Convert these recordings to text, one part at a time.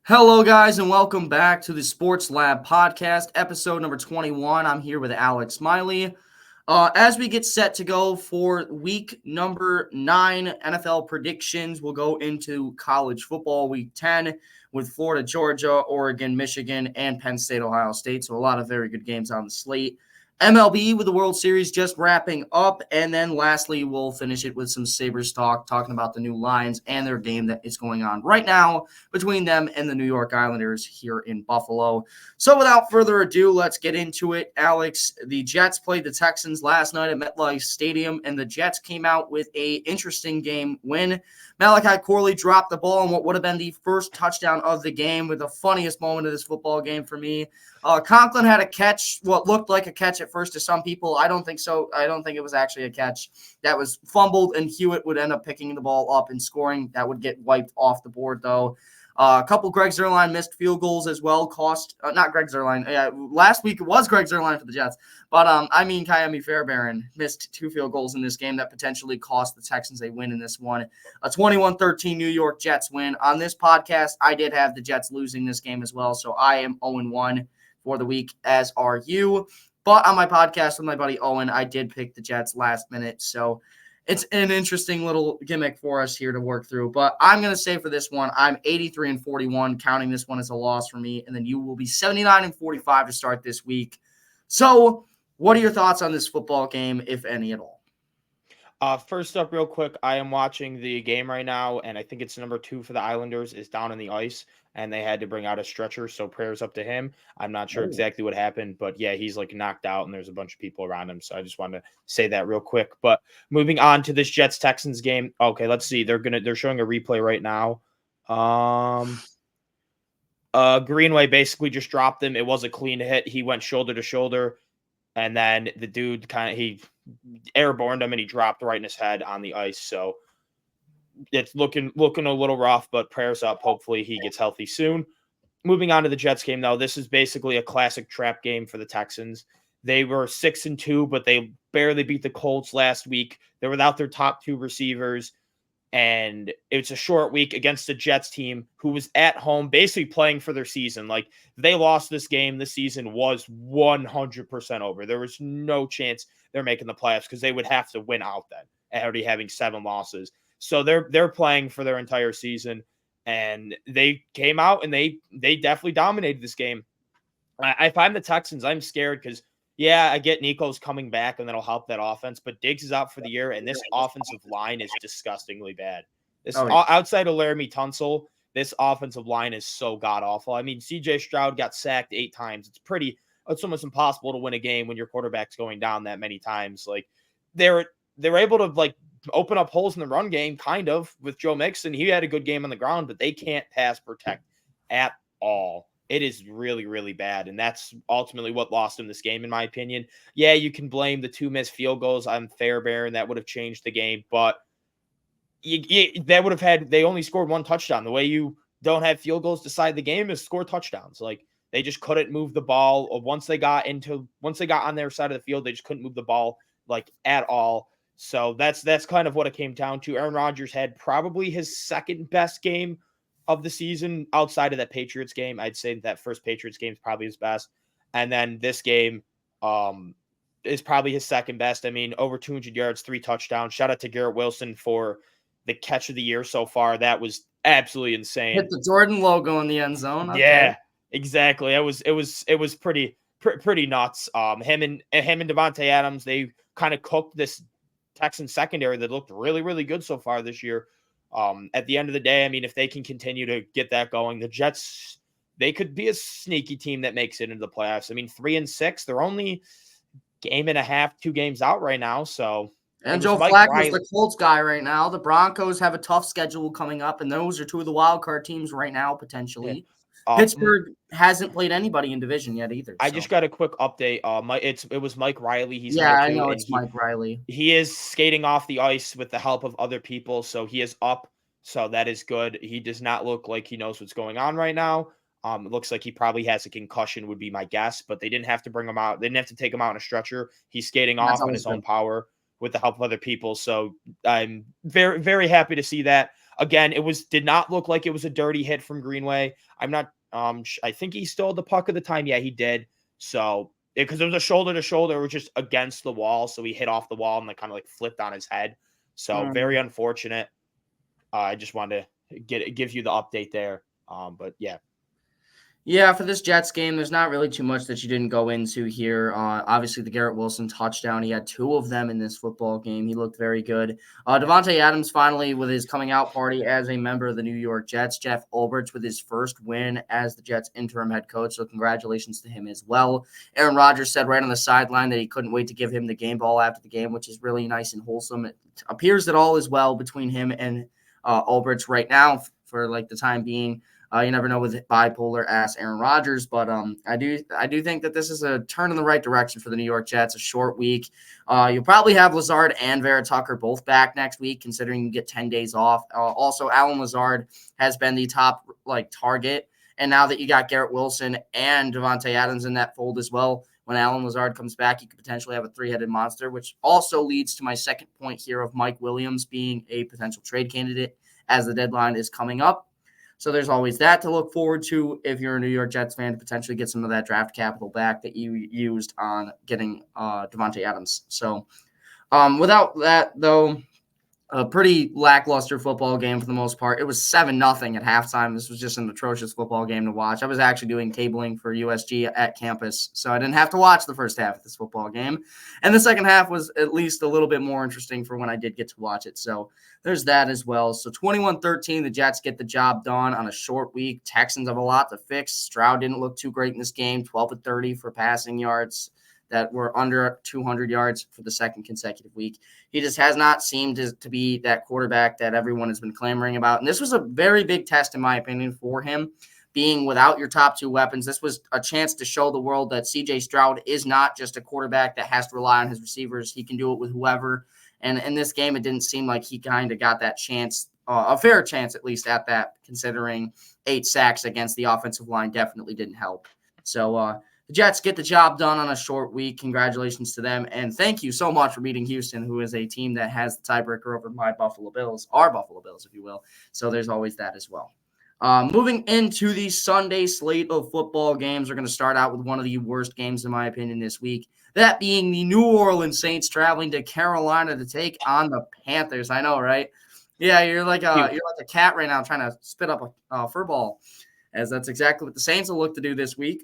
Hello, guys, and welcome back to the Sports Lab podcast, episode number 21. I'm here with Alex Smiley. As we get set to go for week number 9 NFL predictions, we'll go into college football week 10 with Florida, Georgia, Oregon, Michigan, and Penn State, Ohio State. So, a lot of very good games on the slate. MLB with the World Series just wrapping up. And then lastly, we'll finish it with some Sabres talk, talking about the new Lions and their game that is going on right now between them and the New York Islanders here in Buffalo. So without further ado, let's get into it. Alex, the Jets played the Texans last night at MetLife Stadium, and the Jets came out with a interesting game win. Malachi Corley dropped the ball on what would have been the first touchdown of the game, with the funniest moment of this football game for me. Conklin had a catch, what looked like a catch at first to some people. I don't think so. I don't think it was actually a catch. That was fumbled, and Hewitt would end up picking the ball up and scoring. That would get wiped off the board, though. A couple Greg Zuerlein missed field goals as well. Not Greg Zuerlein. Last week it was Greg Zuerlein for the Jets, but Kayemi Fairbairn missed 2 field goals in this game that potentially cost the Texans a win in this one. A 21-13 New York Jets win. On this podcast, I did have the Jets losing this game as well, so I am 0-1 for the week, as are you. But on my podcast with my buddy Owen, I did pick the Jets last minute, so it's an interesting little gimmick for us here to work through. But I'm going to say for this one, I'm 83-41, counting this one as a loss for me. And then you will be 79-45 to start this week. So what are your thoughts on this football game, if any at all? First up, real quick, I am watching the game right now, and I think it's number 2 for the Islanders is down on the ice, and they had to bring out a stretcher, so prayers up to him. I'm not sure exactly what happened, but yeah, he's like knocked out, and there's a bunch of people around him, so I just wanted to say that real quick. But moving on to this Jets Texans game, okay, let's see. They're showing a replay right now. Greenway basically just dropped him. It was a clean hit. He went shoulder to shoulder, and then the dude he airborned him and he dropped right in his head on the ice. So it's looking a little rough, but prayers up. Hopefully he gets healthy soon. Moving on to the Jets game, though, this is basically a classic trap game for the Texans. They were 6-2, but they barely beat the Colts last week. They're without their top 2 receivers, and it's a short week against the Jets team who was at home basically playing for their season. Like, if they lost this game, the season was 100% over. There was no chance they're making the playoffs because they would have to win out then, already having 7 losses. So they're playing for their entire season, and they came out and they definitely dominated this game. I find the Texans, I'm scared because, yeah, I get Nico's coming back and that'll help that offense, but Diggs is out for the year, and this offensive line is disgustingly bad. Outside of Laramie Tunsil, this offensive line is so god awful. I mean, CJ Stroud got sacked 8 times. It's almost impossible to win a game when your quarterback's going down that many times. Like, they're able to like open up holes in the run game, kind of, with Joe Mixon. He had a good game on the ground, but they can't pass protect at all. It is really, really bad, and that's ultimately what lost him this game, in my opinion. Yeah, you can blame the 2 missed field goals on Fairbairn. That would have changed the game, but they only scored 1 touchdown. The way you don't have field goals decide the game is score touchdowns. Like, they just couldn't move the ball. Once they got on their side of the field, they just couldn't move the ball like at all. So that's kind of what it came down to. Aaron Rodgers had probably his second best game of the season outside of that Patriots game. I'd say that first Patriots game is probably his best. And then this game is probably his second best. I mean, over 200 yards, 3 touchdowns. Shout out to Garrett Wilson for the catch of the year so far. That was absolutely insane. Hit the Jordan logo in the end zone. Okay. Yeah, exactly. It was pretty nuts. Him and Devontae Adams, they kind of cooked this Texans secondary that looked really, really good so far this year. At the end of the day, I mean, if they can continue to get that going, the Jets, they could be a sneaky team that makes it into the playoffs. I mean, 3-6, they're only game and a half, 2 games out right now. So, and Joe Flacco's the Colts guy right now. The Broncos have a tough schedule coming up, and those are 2 of the wild card teams right now, potentially. Yeah. Pittsburgh hasn't played anybody in division yet either. I just got a quick update. It was Mike Riley. I know it's Mike Riley. He is skating off the ice with the help of other people, so he is up. So that is good. He does not look like he knows what's going on right now. It looks like he probably has a concussion, would be my guess. But they didn't have to bring him out. They didn't have to take him out in a stretcher. He's skating off on his own power with the help of other people. So I'm very, very happy to see that. Again, did not look like it was a dirty hit from Greenway. I'm not I think he stole the puck at the time. Yeah, he did. So because it was a shoulder to shoulder, it was just against the wall. So he hit off the wall and like kind of like flipped on his head. So very unfortunate. I just wanted to give you the update there. But yeah. Yeah, for this Jets game, there's not really too much that you didn't go into here. Obviously, the Garrett Wilson touchdown, he had 2 of them in this football game. He looked very good. Davante Adams finally with his coming out party as a member of the New York Jets. Jeff Ulbrich with his first win as the Jets interim head coach, so congratulations to him as well. Aaron Rodgers said right on the sideline that he couldn't wait to give him the game ball after the game, which is really nice and wholesome. It appears that all is well between him and Ulbrich right now for like the time being. You never know with bipolar ass Aaron Rodgers, but I do think that this is a turn in the right direction for the New York Jets. A short week. You'll probably have Lazard and Vera Tucker both back next week, considering you get 10 days off. Also, Allen Lazard has been the top target, and now that you got Garrett Wilson and Davante Adams in that fold as well, when Allen Lazard comes back, you could potentially have a 3-headed monster, which also leads to my second point here of Mike Williams being a potential trade candidate as the deadline is coming up. So there's always that to look forward to if you're a New York Jets fan, to potentially get some of that draft capital back that you used on getting Davante Adams. So without that, though, a pretty lackluster football game for the most part. It was 7-0 at halftime. This was just an atrocious football game to watch. I was actually doing cabling for USG at campus, so I didn't have to watch the first half of this football game. And the second half was at least a little bit more interesting for when I did get to watch it. So there's that as well. So 21-13, the Jets get the job done on a short week. Texans have a lot to fix. Stroud didn't look too great in this game, 12-30 for passing yards that were under 200 yards for the second consecutive week. He just has not seemed to be that quarterback that everyone has been clamoring about. And this was a very big test, in my opinion, for him, being without your top 2 weapons. This was a chance to show the world that C.J. Stroud is not just a quarterback that has to rely on his receivers. He can do it with whoever. And in this game, it didn't seem like he kind of got that chance, a fair chance at least at that, considering 8 sacks against the offensive line definitely didn't help. So, the Jets get the job done on a short week. Congratulations to them. And thank you so much for beating Houston, who is a team that has the tiebreaker over my Buffalo Bills, our Buffalo Bills, if you will. So there's always that as well. Moving into the Sunday slate of football games, we're going to start out with one of the worst games, in my opinion, this week. That being the New Orleans Saints traveling to Carolina to take on the Panthers. I know, right? Yeah, you're like a cat right now trying to spit up a fur ball, as that's exactly what the Saints will look to do this week.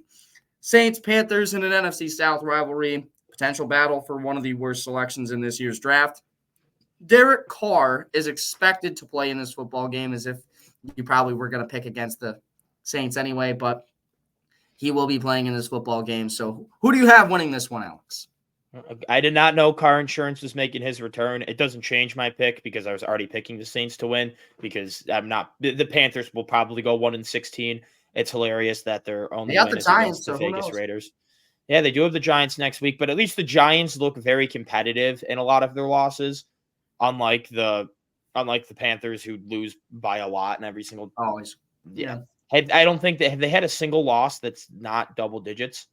Saints, Panthers in an NFC South rivalry, potential battle for one of the worst selections in this year's draft. Derek Carr is expected to play in this football game, as if you probably were going to pick against the Saints anyway, but he will be playing in this football game. So who do you have winning this one, Alex? I did not know Car Insurance was making his return. It doesn't change my pick because I was already picking the Saints to win, because the Panthers will probably go 1-16. It's hilarious that their only win is against the Vegas Raiders. Yeah, they do have the Giants next week, but at least the Giants look very competitive in a lot of their losses, unlike the Panthers, who lose by a lot in every single. Always. Yeah. I don't think they had a single loss that's not double digits.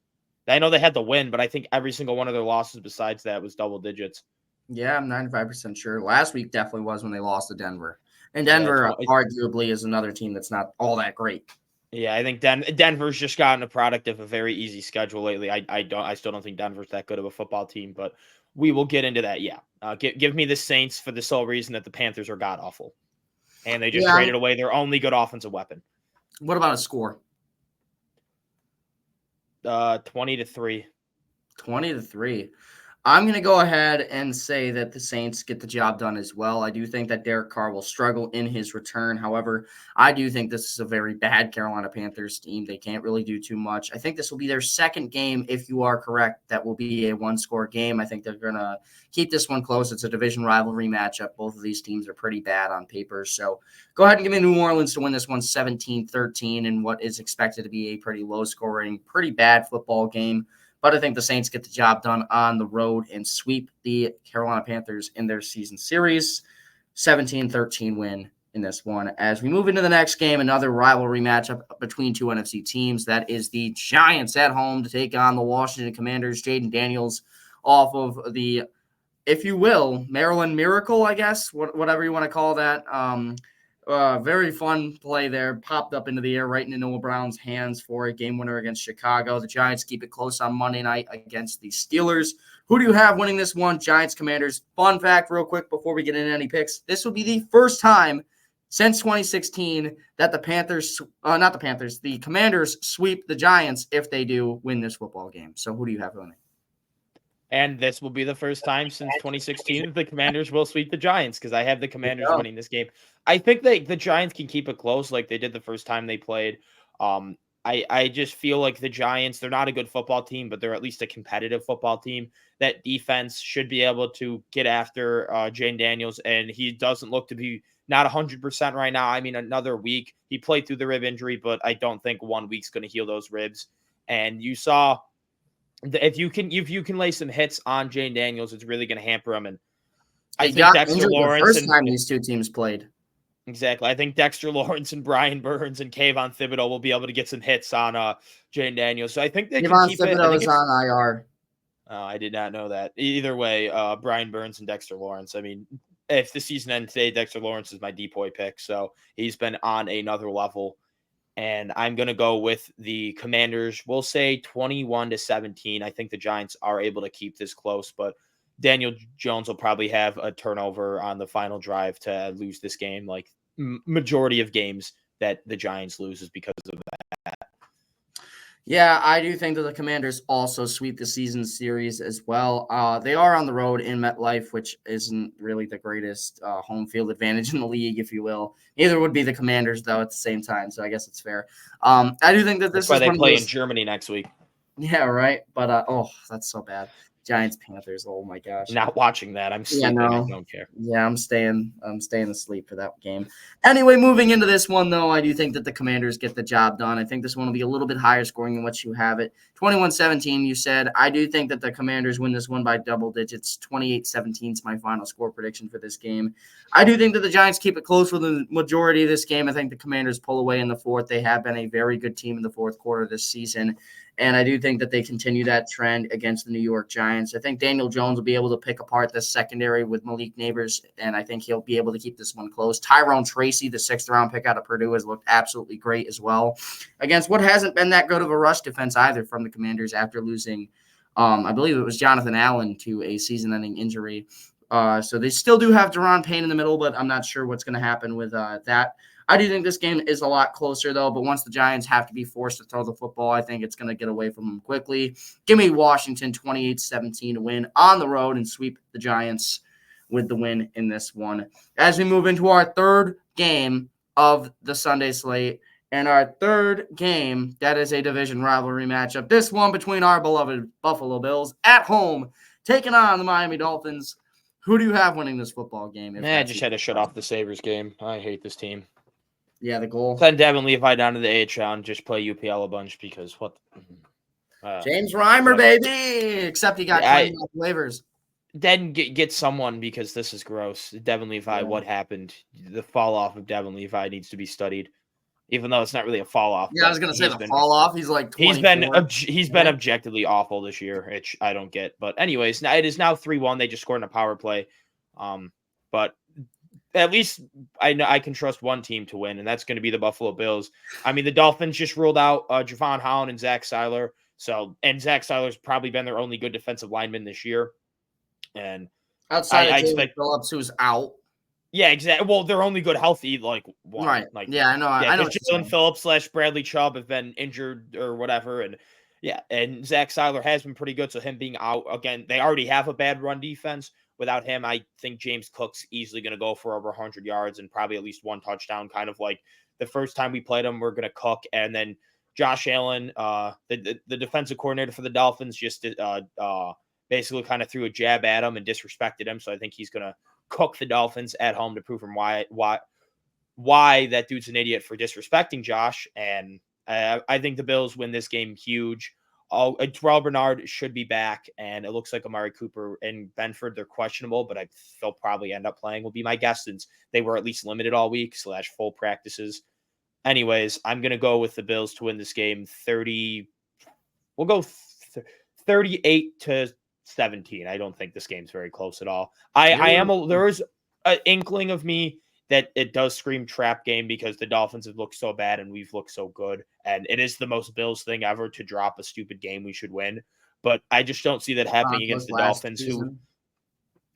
I know they had the win, but I think every single one of their losses besides that was double digits. Yeah, I'm 95% sure. Last week definitely was when they lost to Denver. And Denver arguably is another team that's not all that great. Yeah, I think Denver's just gotten a product of a very easy schedule lately. I still don't think Denver's that good of a football team, but we will get into that. Yeah, give me the Saints for the sole reason that the Panthers are god awful, and they just traded away their only good offensive weapon. What about a score? 20-3. 20-3. I'm going to go ahead and say that the Saints get the job done as well. I do think that Derek Carr will struggle in his return. However, I do think this is a very bad Carolina Panthers team. They can't really do too much. I think this will be their second game, if you are correct, that will be a one-score game. I think they're going to keep this one close. It's a division rivalry matchup. Both of these teams are pretty bad on paper. So go ahead and give me New Orleans to win this one 17-13 in what is expected to be a pretty low-scoring, pretty bad football game. But I think the Saints get the job done on the road and sweep the Carolina Panthers in their season series. 17-13 win in this one. As we move into the next game, another rivalry matchup between two NFC teams. That is the Giants at home to take on the Washington Commanders. Jaden Daniels off of the, if you will, Maryland Miracle, I guess, whatever you want to call that. Very fun play there. Popped up into the air right into Noah Brown's hands for a game winner against Chicago. The Giants keep it close on Monday night against the Steelers. Who do you have winning this one? Giants, Commanders. Fun fact, real quick, before we get into any picks. This will be the first time since 2016 that the Commanders sweep the Giants if they do win this football game. So who do you have winning? And this will be the first time since 2016 that the Commanders will sweep the Giants, because I have the Commanders winning this game. I think the Giants can keep it close like they did the first time they played. I just feel like the Giants, they're not a good football team, but they're at least a competitive football team. That defense should be able to get after Jane Daniels, and he doesn't look to be not 100% right now. I mean, another week. He played through the rib injury, but I don't think 1 week's going to heal those ribs. And you saw if you can lay some hits on Jane Daniels, it's really going to hamper him. And I think Dexter Lawrence, the first time these two teams played. Exactly. I think Dexter Lawrence and Brian Burns and Kayvon Thibodeau will be able to get some hits on Jane Daniels. So I think they can keep it. Thibodeau is on IR. I did not know that. Either way, Brian Burns and Dexter Lawrence. I mean, if the season ends today, Dexter Lawrence is my depoy pick. So he's been on another level. And I'm going to go with the Commanders. We'll say 21-17. I think the Giants are able to keep this close, but Daniel Jones will probably have a turnover on the final drive to lose this game. Like majority of games that the Giants lose is because of that. Yeah, I do think that the Commanders also sweep the season series as well. They are on the road in MetLife, which isn't really the greatest home field advantage in the league, if you will. Neither would be the Commanders, though, at the same time, so I guess it's fair. I do think that that's why they play in Germany next week. Yeah, right. But, that's so bad. Giants, Panthers. Oh my gosh! Not watching that. I'm sleeping. I don't care. Yeah, I'm staying asleep for that game. Anyway, moving into this one though, I do think that the Commanders get the job done. I think this one will be a little bit higher scoring than what you have it. 21-17, you said. I do think that the Commanders win this one by double digits. 28-17 is my final score prediction for this game. I do think that the Giants keep it close for the majority of this game. I think the Commanders pull away in the fourth. They have been a very good team in the fourth quarter this season. And I do think that they continue that trend against the New York Giants. I think Daniel Jones will be able to pick apart this secondary with Malik Nabers, and I think he'll be able to keep this one close. Tyrone Tracy, the 6th-round pick out of Purdue, has looked absolutely great as well against what hasn't been that good of a rush defense either from the Commanders after losing, I believe it was Jonathan Allen to a season-ending injury. So they still do have Daron Payne in the middle, but I'm not sure what's going to happen with that. I do think this game is a lot closer, though, but once the Giants have to be forced to throw the football, I think it's going to get away from them quickly. Give me Washington 28-17 to win on the road and sweep the Giants with the win in this one. As we move into our third game of the Sunday slate, and our third game, that is a division rivalry matchup. This one between our beloved Buffalo Bills at home, taking on the Miami Dolphins. Who do you have winning this football game? I just had to shut off the Sabres game. I hate this team. Yeah, the goal. Send Devin Levi down to the AHL and just play UPL a bunch because what? James Reimer, baby. Except he got claimed off waivers. Then get someone because this is gross. Devin Levi, what happened? The fall off of Devin Levi needs to be studied, even though it's not really a fall off. Yeah, I was gonna say the fall off. He's like 24. He's been objectively awful this year, which I don't get. But anyways, it is now 3-1. They just scored in a power play. But at least I know I can trust one team to win, and that's going to be the Buffalo Bills. I mean, the Dolphins just ruled out Javon Holland and Zach Seiler. And Zach Seiler's probably been their only good defensive lineman this year. And outside of Jalen Phillips, who's out. Yeah, exactly. Well, they're only good healthy, like one. Right. Like, yeah, I know. I know. Jalen Phillips / Bradley Chubb have been injured or whatever, and and Zach Seiler has been pretty good. So him being out again, they already have a bad run defense. Without him, I think James Cook's easily going to go for over 100 yards and probably at least one touchdown. Kind of like the first time we played him, we're going to cook, and then Josh Allen, the defensive coordinator for the Dolphins, just basically kind of threw a jab at him and disrespected him. So I think he's going to cook the Dolphins at home to prove him why that dude's an idiot for disrespecting Josh. And I think the Bills win this game huge. Terrell Bernard should be back, and it looks like Amari Cooper and Benford, they're questionable, but they'll probably end up playing, will be my guess, since they were at least limited all week / full practices. Anyways, I'm going to go with the Bills to win this game 30. We'll go 38-17. I don't think this game's very close at all. There is an inkling of me that it does scream trap game because the Dolphins have looked so bad and we've looked so good. And it is the most Bills thing ever to drop a stupid game we should win. But I just don't see that happening against the Dolphins, who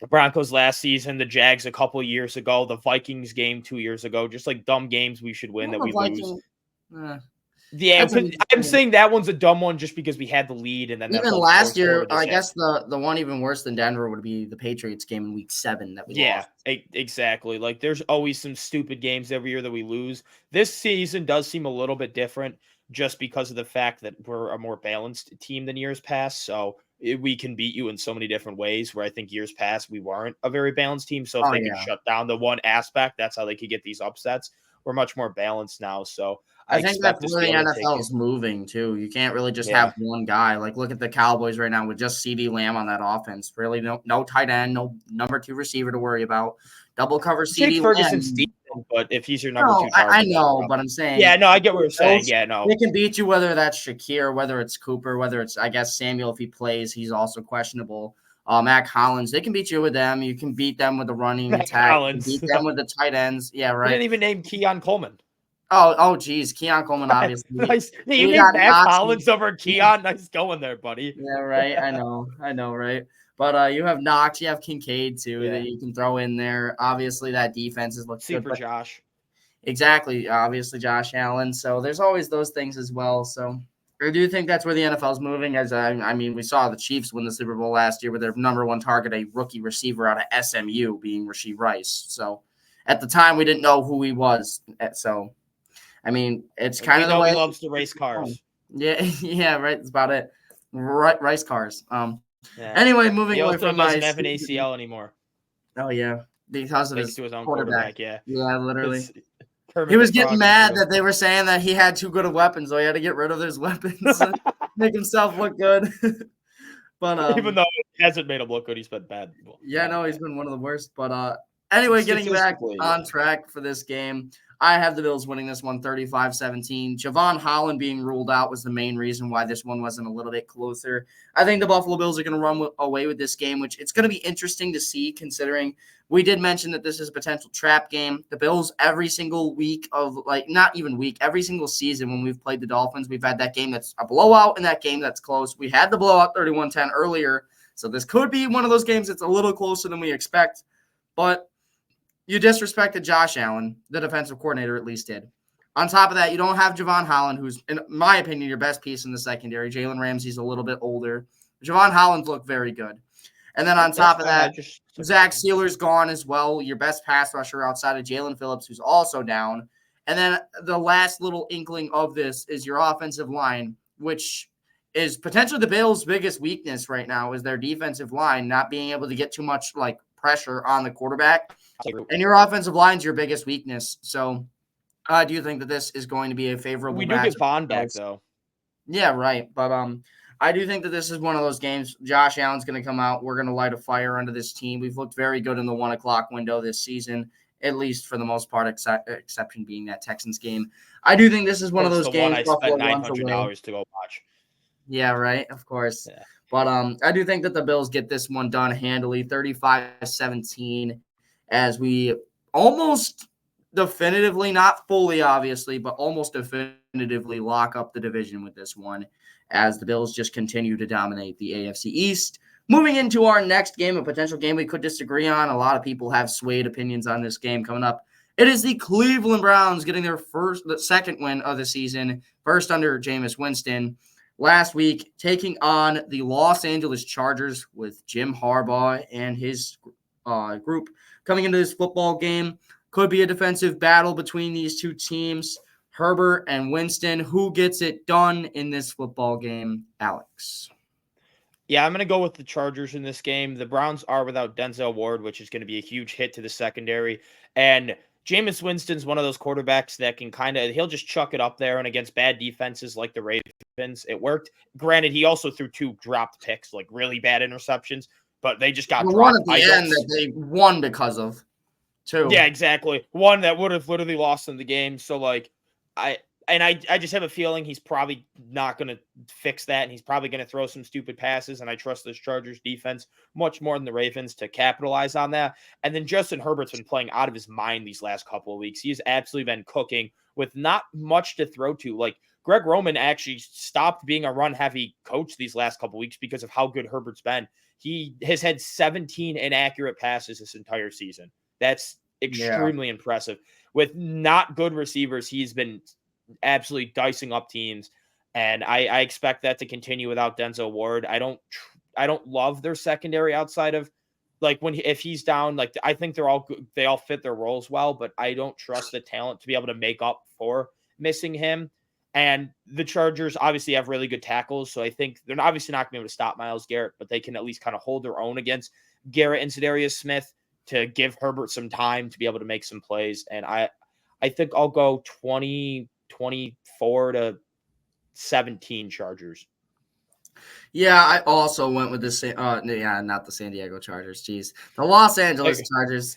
the Broncos last season, the Jags a couple of years ago, the Vikings game 2 years ago, just like dumb games we should win that we lose. Yeah, I'm saying that one's a dumb one just because we had the lead, and then even last year, I guess the one even worse than Denver would be the Patriots game in Week 7 that we lost. Exactly. Like there's always some stupid games every year that we lose. This season does seem a little bit different just because of the fact that we're a more balanced team than years past. So we can beat you in so many different ways. Where I think years past we weren't a very balanced team. So if they could shut down the one aspect, that's how they could get these upsets. We're much more balanced now. So I think that's where the NFL is moving too. You can't really just have one guy. Like look at the Cowboys right now with just CeeDee Lamb on that offense. Really, no tight end, no number 2 receiver to worry about. Double cover CeeDee Lamb. But if he's your number 2 target, I know, but I'm saying. Yeah, no, I get what you're saying. Yeah, no, they can beat you whether that's Shakir, whether it's Cooper, whether it's I guess Samuel if he plays. He's also questionable. Mac Hollins, they can beat you with them. You can beat them with the running attack. You can beat them with the tight ends. Yeah, right. You didn't even name Keon Coleman. Oh, geez. Keon Coleman, obviously. Nice. You named Mac Hollins over Keon. Nice going there, buddy. Yeah, right. I know, right? But you have Knox, you have Kincaid, too, that you can throw in there. Obviously, that defense is looking good. For Josh. Exactly. Obviously, Josh Allen. So there's always those things as well. So I do think that's where the NFL is moving. As I mean, we saw the Chiefs win the Super Bowl last year with their number 1 target, a rookie receiver out of SMU, being Rashee Rice. So at the time, we didn't know who he was. So I mean, it's kind of the way he loves to race cars. Yeah, right. That's about it. Race cars. Anyway, moving away from doesn't have an ACL anymore. Oh yeah, because of his own quarterback. Yeah, literally. He was getting mad that they were saying that he had too good of weapons, so he had to get rid of those weapons, and make himself look good. But even though it hasn't made him look good, he's been bad. Yeah, no, he's been one of the worst. But anyway, getting back on track for this game. I have the Bills winning this one 35-17. Javon Holland being ruled out was the main reason why this one wasn't a little bit closer. I think the Buffalo Bills are going to run away with this game, which it's going to be interesting to see considering we did mention that this is a potential trap game. The Bills every single week of not even week, every single season when we've played the Dolphins, we've had that game that's a blowout and that game that's close. We had the blowout 31-10 earlier, so this could be one of those games that's a little closer than we expect, but you disrespected Josh Allen, the defensive coordinator at least did. On top of that, you don't have Javon Holland, who's, in my opinion, your best piece in the secondary. Jalen Ramsey's a little bit older. Javon Holland looked very good. And then on top of that, Zach Sealer's gone as well, your best pass rusher outside of Jalen Phillips, who's also down. And then the last little inkling of this is your offensive line, which is potentially the Bills' biggest weakness right now is their defensive line, not being able to get too much pressure on the quarterback. And your offensive line is your biggest weakness. So I do think that this is going to be a favorable match. We do get Vaughn back, though. Yeah, right. But I do think that this is one of those games. Josh Allen's going to come out. We're going to light a fire under this team. We've looked very good in the 1 o'clock window this season, at least for the most part, exception being that Texans game. I do think this is one of those games. I spent $900 to go watch. Yeah, right. Of course. Yeah. But I do think that the Bills get this one done handily, 35-17, as we almost definitively, not fully obviously, but almost definitively lock up the division with this one as the Bills just continue to dominate the AFC East. Moving into our next game, a potential game we could disagree on. A lot of people have swayed opinions on this game coming up. It is the Cleveland Browns getting their second win of the season, first under Jameis Winston. Last week, taking on the Los Angeles Chargers with Jim Harbaugh and his group coming into this football game. Could be a defensive battle between these two teams, Herbert and Winston. Who gets it done in this football game, Alex? Yeah, I'm going to go with the Chargers in this game. The Browns are without Denzel Ward, which is going to be a huge hit to the secondary. And Jameis Winston's one of those quarterbacks that can he'll just chuck it up there, and against bad defenses like the Ravens, it worked. Granted, he also threw 2 dropped picks, really bad interceptions, but they just got dropped. One at the end that they won because of, too. Yeah, exactly. One that would have literally lost them the game. So, I And I just have a feeling he's probably not going to fix that, and he's probably going to throw some stupid passes, and I trust this Chargers defense much more than the Ravens to capitalize on that. And then Justin Herbert's been playing out of his mind these last couple of weeks. He's absolutely been cooking with not much to throw to. Like, Greg Roman actually stopped being a run-heavy coach these last couple of weeks because of how good Herbert's been. He has had 17 inaccurate passes this entire season. That's extremely impressive. With not good receivers, he's been absolutely dicing up teams, and I expect that to continue without Denzel Ward. I don't love their secondary outside of like if he's down. Like, I think they're all good. They all fit their roles well, but I don't trust the talent to be able to make up for missing him. And the Chargers obviously have really good tackles, so I think they're obviously not going to be able to stop Myles Garrett, but they can at least kind of hold their own against Garrett and Za'Darius Smith to give Herbert some time to be able to make some plays. And I think I'll go 24 to 17 Chargers. Yeah, I also went with not the San Diego Chargers. Jeez, the Los Angeles Chargers.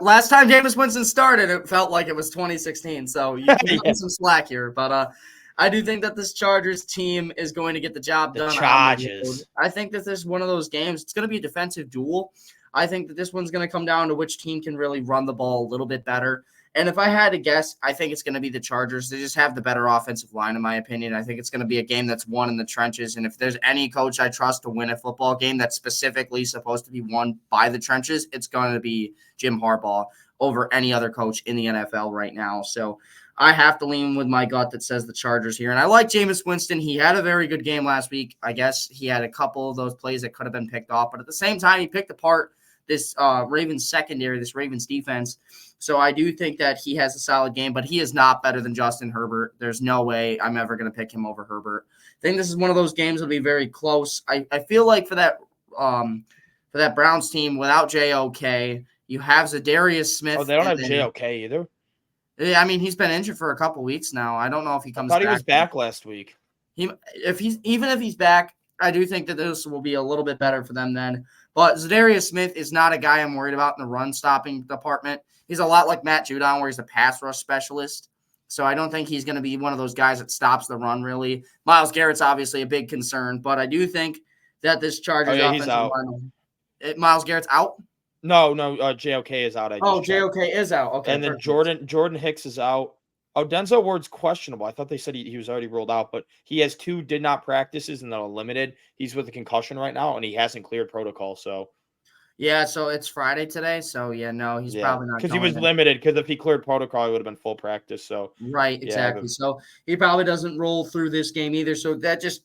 Last time Jameis Winston started, it felt like it was 2016. So you can give some slack here, but I do think that this Chargers team is going to get the job done. Chargers. I think that this is one of those games. It's going to be a defensive duel. I think that this one's going to come down to which team can really run the ball a little bit better. And if I had to guess, I think it's going to be the Chargers. They just have the better offensive line, in my opinion. I think it's going to be a game that's won in the trenches. And if there's any coach I trust to win a football game that's specifically supposed to be won by the trenches, it's going to be Jim Harbaugh over any other coach in the NFL right now. So I have to lean with my gut that says the Chargers here. And I like Jameis Winston. He had a very good game last week. I guess he had a couple of those plays that could have been picked off. But at the same time, he picked apart this Ravens secondary, this Ravens defense. So I do think that he has a solid game, but he is not better than Justin Herbert. There's no way I'm ever going to pick him over Herbert. I think this is one of those games that'll be very close. I feel like for that Browns team without JOK, you have Za'Darius Smith. Oh, they don't have JOK either. Yeah, I mean, he's been injured for a couple weeks now. I don't know if he comes back. I thought he was back last week. Even if he's back, I do think that this will be a little bit better for them then. But Za'Darius Smith is not a guy I'm worried about in the run-stopping department. He's a lot like Matt Judon, where he's a pass rush specialist. So I don't think he's going to be one of those guys that stops the run, really. Myles Garrett's obviously a big concern, but I do think that this Chargers he's out. Myles Garrett's out? No, JOK is out. JOK is out. Okay. And then Jordan Hicks is out. Oh, Denzel Ward's questionable. I thought they said he was already ruled out, but he has 2 did not practices and they're limited. He's with a concussion right now, and he hasn't cleared protocol. So, yeah, so it's Friday today. So, he's probably not because he was limited. Because if he cleared protocol, he would have been full practice. So, right, exactly. So he probably doesn't roll through this game either. So that just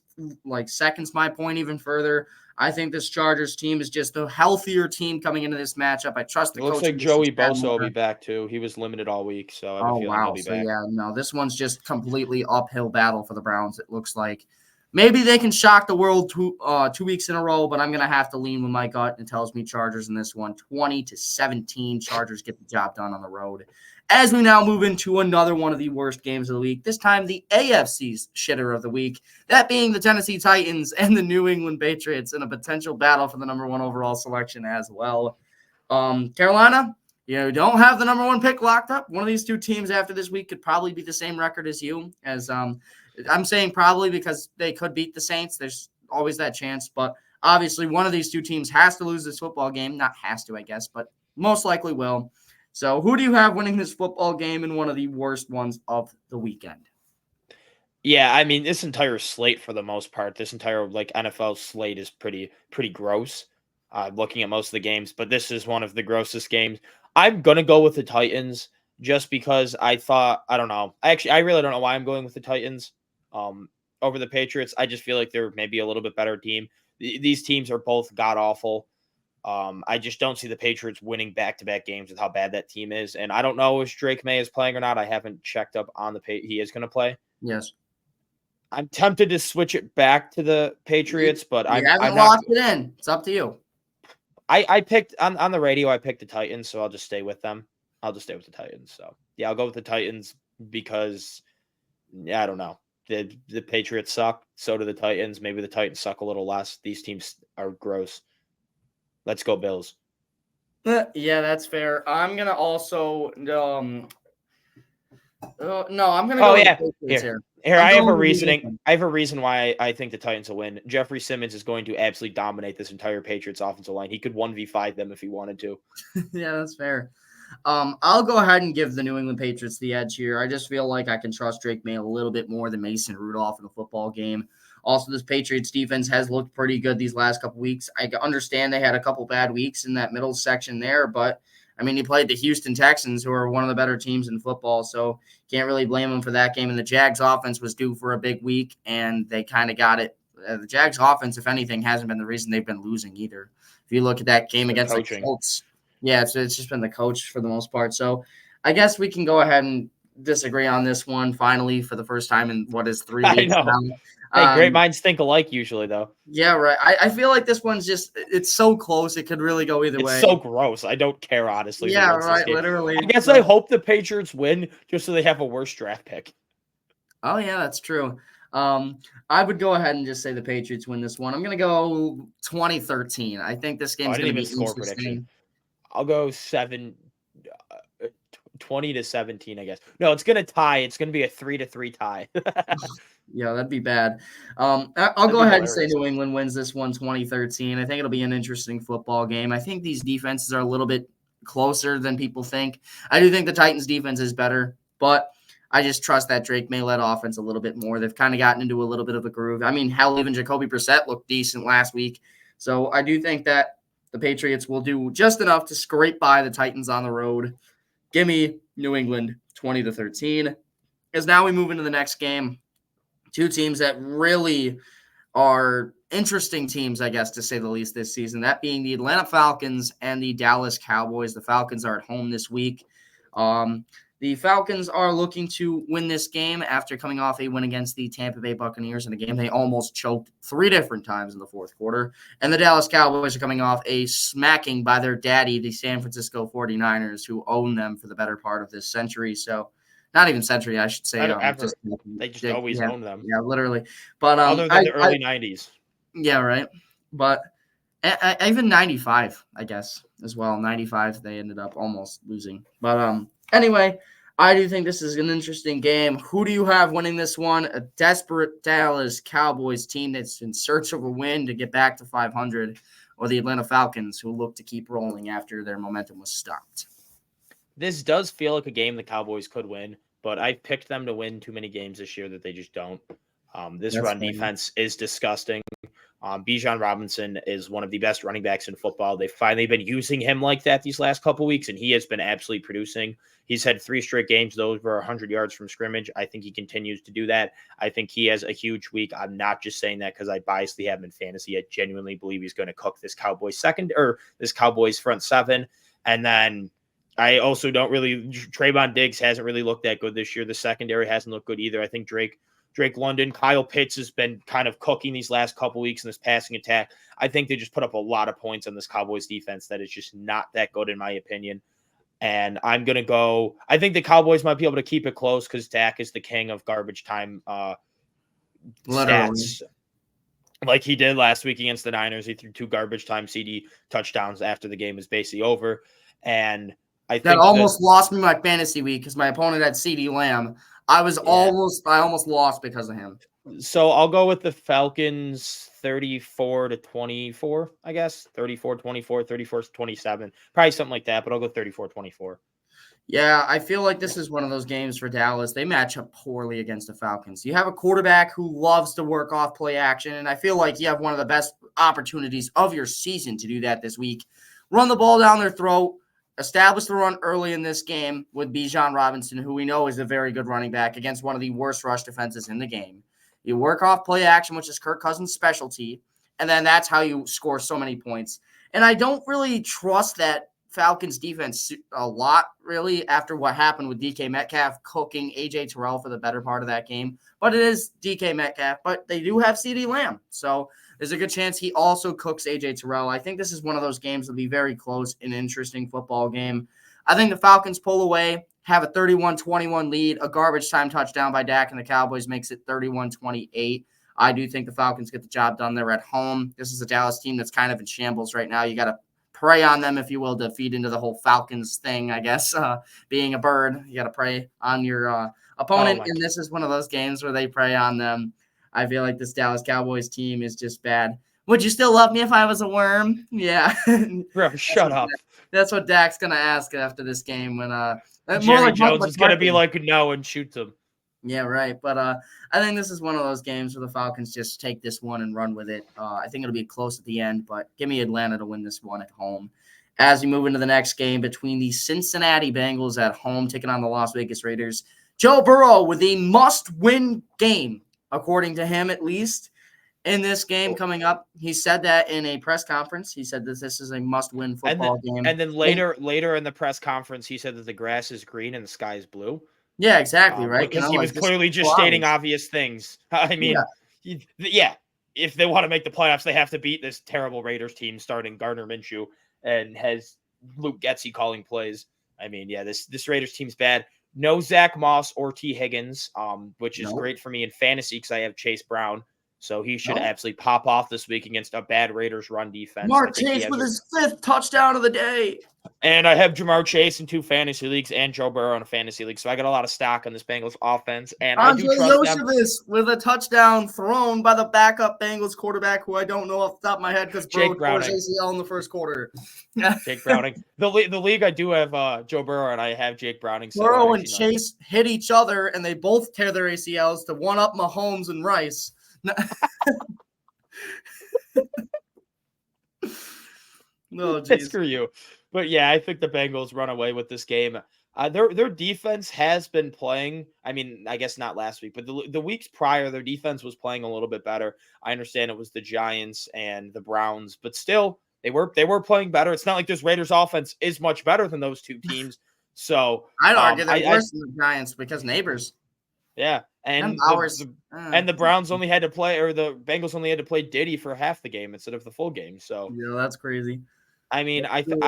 seconds my point even further. I think this Chargers team is just a healthier team coming into this matchup. I trust the coach. It looks like Joey Bosa will be back too. He was limited all week, so I have a feeling he'll be back. This one's just completely uphill battle for the Browns. It looks like maybe they can shock the world 2 weeks in a row, but I'm gonna have to lean with my gut. It tells me Chargers in this one, 20-17. Chargers get the job done on the road. As we now move into another one of the worst games of the week, this time the AFC's shitter of the week, that being the Tennessee Titans and the New England Patriots in a potential battle for the number 1 overall selection as well. Carolina, you don't have the number 1 pick locked up. One of these 2 teams after this week could probably be the same record as you. As I'm saying probably because they could beat the Saints. There's always that chance, but obviously one of these 2 teams has to lose this football game. Not has to, I guess, but most likely will. So who do you have winning this football game in one of the worst ones of the weekend? Yeah, I mean, this entire slate for the most part, this entire NFL slate is pretty gross. Looking at most of the games, but this is one of the grossest games. I'm gonna go with the Titans just because I don't know. I really don't know why I'm going with the Titans over the Patriots. I just feel like they're maybe a little bit better team. These teams are both god awful. I just don't see the Patriots winning back-to-back games with how bad that team is. And I don't know if Drake May is playing or not. I haven't checked up on he is going to play. Yes. I'm tempted to switch it back to the Patriots, but I haven't locked it in. It's up to you. I picked on the radio. I picked the Titans, so I'll just stay with them. I'll just stay with the Titans. So yeah, I'll go with the Titans because I don't know. The Patriots suck. So do the Titans. Maybe the Titans suck a little less. These teams are gross. Let's go Bills. Yeah, that's fair. I'm going to also No, I'm gonna Oh go with yeah, the Patriots here, here. here. I'm I have a going with New reasoning. England. I have a reason why I think the Titans will win. Jeffrey Simmons is going to absolutely dominate this entire Patriots offensive line. He could 1v5 them if he wanted to. Yeah, that's fair. I'll go ahead and give the New England Patriots the edge here. I just feel like I can trust Drake May a little bit more than Mason Rudolph in a football game. Also, this Patriots defense has looked pretty good these last couple weeks. I understand they had a couple bad weeks in that middle section there, but I mean, he played the Houston Texans, who are one of the better teams in football, so can't really blame him for that game. And the Jags offense was due for a big week, and they kind of got it. The Jags offense, if anything, hasn't been the reason they've been losing either. If you look at that game The against the coaching. Colts, yeah, it's just been the coach for the most part. So I guess we can go ahead and disagree on this one finally for the first time in what is 3 I weeks know. now. Hey, great minds think alike usually, though. Yeah, right. I feel like this one's just it's so close. It could really go either It's way. so gross. I don't care, honestly, who Yeah, wins this right. game. Literally. I guess So, I hope the Patriots win just so they have a worse draft pick. oh yeah, that's true. I would go ahead and just say the Patriots win this one. I'm gonna go 2013. I think this I game's didn't gonna even be score prediction. interesting. I'll go 20 to 17, I guess. No, it's gonna tie. It's gonna be a 3-3 tie. Yeah, that'd be bad. I'll That'd go be ahead and say hilarious. New England wins this one 2013. I think it'll be an interesting football game. I think these defenses are a little bit closer than people think. I do think the Titans defense is better, but I just trust that Drake May led offense a little bit more. They've kind of gotten into a little bit of a groove. I mean, hell, even Jacoby Brissett looked decent last week. So I do think that the Patriots will do just enough to scrape by the Titans on the road. Give me New England 20-13. As now we move into the next game. Two teams that really are interesting teams, I guess, to say the least this season, that being the Atlanta Falcons and the Dallas Cowboys. The Falcons are at home this week. The Falcons are looking to win this game after coming off a win against the Tampa Bay Buccaneers in a game they almost choked 3 different times in the fourth quarter. And the Dallas Cowboys are coming off a smacking by their daddy, the San Francisco 49ers, who own them for the better part of this century. So, not even century, I should say. Ever. They just always own them. Yeah, literally. But Other than the early 90s. yeah, right. But even 95, I guess, as well. 95, they ended up almost losing. But anyway, I do think this is an interesting game. Who do you have winning this one? A desperate Dallas Cowboys team that's in search of a win to get back to 500, or the Atlanta Falcons, who look to keep rolling after their momentum was stopped? This does feel like a game the Cowboys could win, but I've picked them to win too many games this year that they just don't. This That's run fair. defense is disgusting. Bijan Robinson is one of the best running backs in football. They've finally been using him like that these last couple weeks, and he has been absolutely producing. He's had 3 straight games, over 100 yards from scrimmage. I think he continues to do that. I think he has a huge week. I'm not just saying that because I biasly have him in fantasy. I genuinely believe he's going to cook this Cowboys this Cowboys front seven. And then I also don't really – Trayvon Diggs hasn't really looked that good this year. The secondary hasn't looked good either. I think Drake London, Kyle Pitts has been kind of cooking these last couple weeks in this passing attack. I think they just put up a lot of points on this Cowboys defense that is just not that good in my opinion. And I'm going to go – I think the Cowboys might be able to keep it close because Dak is the king of garbage time stats. Like he did last week against the Niners. He threw 2 garbage time CD touchdowns after the game was basically over. And I think that almost lost me my fantasy week because my opponent had CeeDee Lamb. I almost lost because of him. So I'll go with the Falcons 34-24, I guess. 34-24, 34-27. Probably something like that, but I'll go 34-24. Yeah, I feel like this is one of those games for Dallas. They match up poorly against the Falcons. You have a quarterback who loves to work off play action, and I feel like you have one of the best opportunities of your season to do that this week. Run the ball down their throat, establish the run early in this game with Bijan Robinson, who we know is a very good running back against one of the worst rush defenses in the game. You work off play action, which is Kirk Cousins' specialty, and then that's how you score so many points. And I don't really trust that Falcons defense a lot, really, after what happened with DK Metcalf cooking AJ Terrell for the better part of that game. But it is DK Metcalf, but they do have CeeDee Lamb. So there's a good chance he also cooks AJ Terrell. I think this is one of those games that'll be very close, an interesting football game. I think the Falcons pull away, have a 31-21 lead, a garbage time touchdown by Dak, and the Cowboys makes it 31-28. I do think the Falcons get the job done there at home. This is a Dallas team that's kind of in shambles right now. You got to prey on them, if you will, to feed into the whole Falcons thing, I guess. Being a bird, you got to prey on your opponent, and this is one of those games where they prey on them. I feel like this Dallas Cowboys team is just bad. Would you still love me if I was a worm? Yeah. Bro, shut up. That's what Dak's going to ask after this game when Jerry Jones is going to be like, no, and shoots him. Yeah, right. But I think this is one of those games where the Falcons just take this one and run with it. I think it'll be close at the end, but give me Atlanta to win this one at home. As we move into the next game between the Cincinnati Bengals at home taking on the Las Vegas Raiders, Joe Burrow with a must-win game, according to him at least. In this game coming up, he said that in a press conference. He said that this is a must-win football game. And then later in the press conference, he said that the grass is green and the sky is blue. Yeah, exactly, right? Because he was clearly just stating obvious things. I mean, if they want to make the playoffs, they have to beat this terrible Raiders team starting Gardner Minshew and has Luke Getsy calling plays. I mean, yeah, this Raiders team's bad. No Zach Moss or T. Higgins, which is great for me in fantasy because I have Chase Brown. So he should absolutely pop off this week against a bad Raiders run defense. Jamar Chase with his 5th touchdown of the day. And I have Jamar Chase in 2 fantasy leagues and Joe Burrow in a fantasy league. So I got a lot of stock on this Bengals offense. And Andre Yosevich with a touchdown thrown by the backup Bengals quarterback, who I don't know off the top of my head because Burrow tore his ACL in the first quarter. Jake Browning. The league I do have Joe Burrow, and I have Jake Browning. So Burrow and Chase hit each other, and they both tear their ACLs to one-up Mahomes and Rice. No, screw you. But yeah, I think the Bengals run away with this game. Their defense has been playing. I mean, I guess not last week, but the weeks prior, their defense was playing a little bit better. I understand it was the Giants and the Browns, but still, they were playing better. It's not like this Raiders offense is much better than those two teams. So I'd argue they're worse than the Giants because neighbors. Yeah, and the Browns only had to play, or the Bengals only had to play Diddy for half the game instead of the full game. So yeah, that's crazy. I mean, I think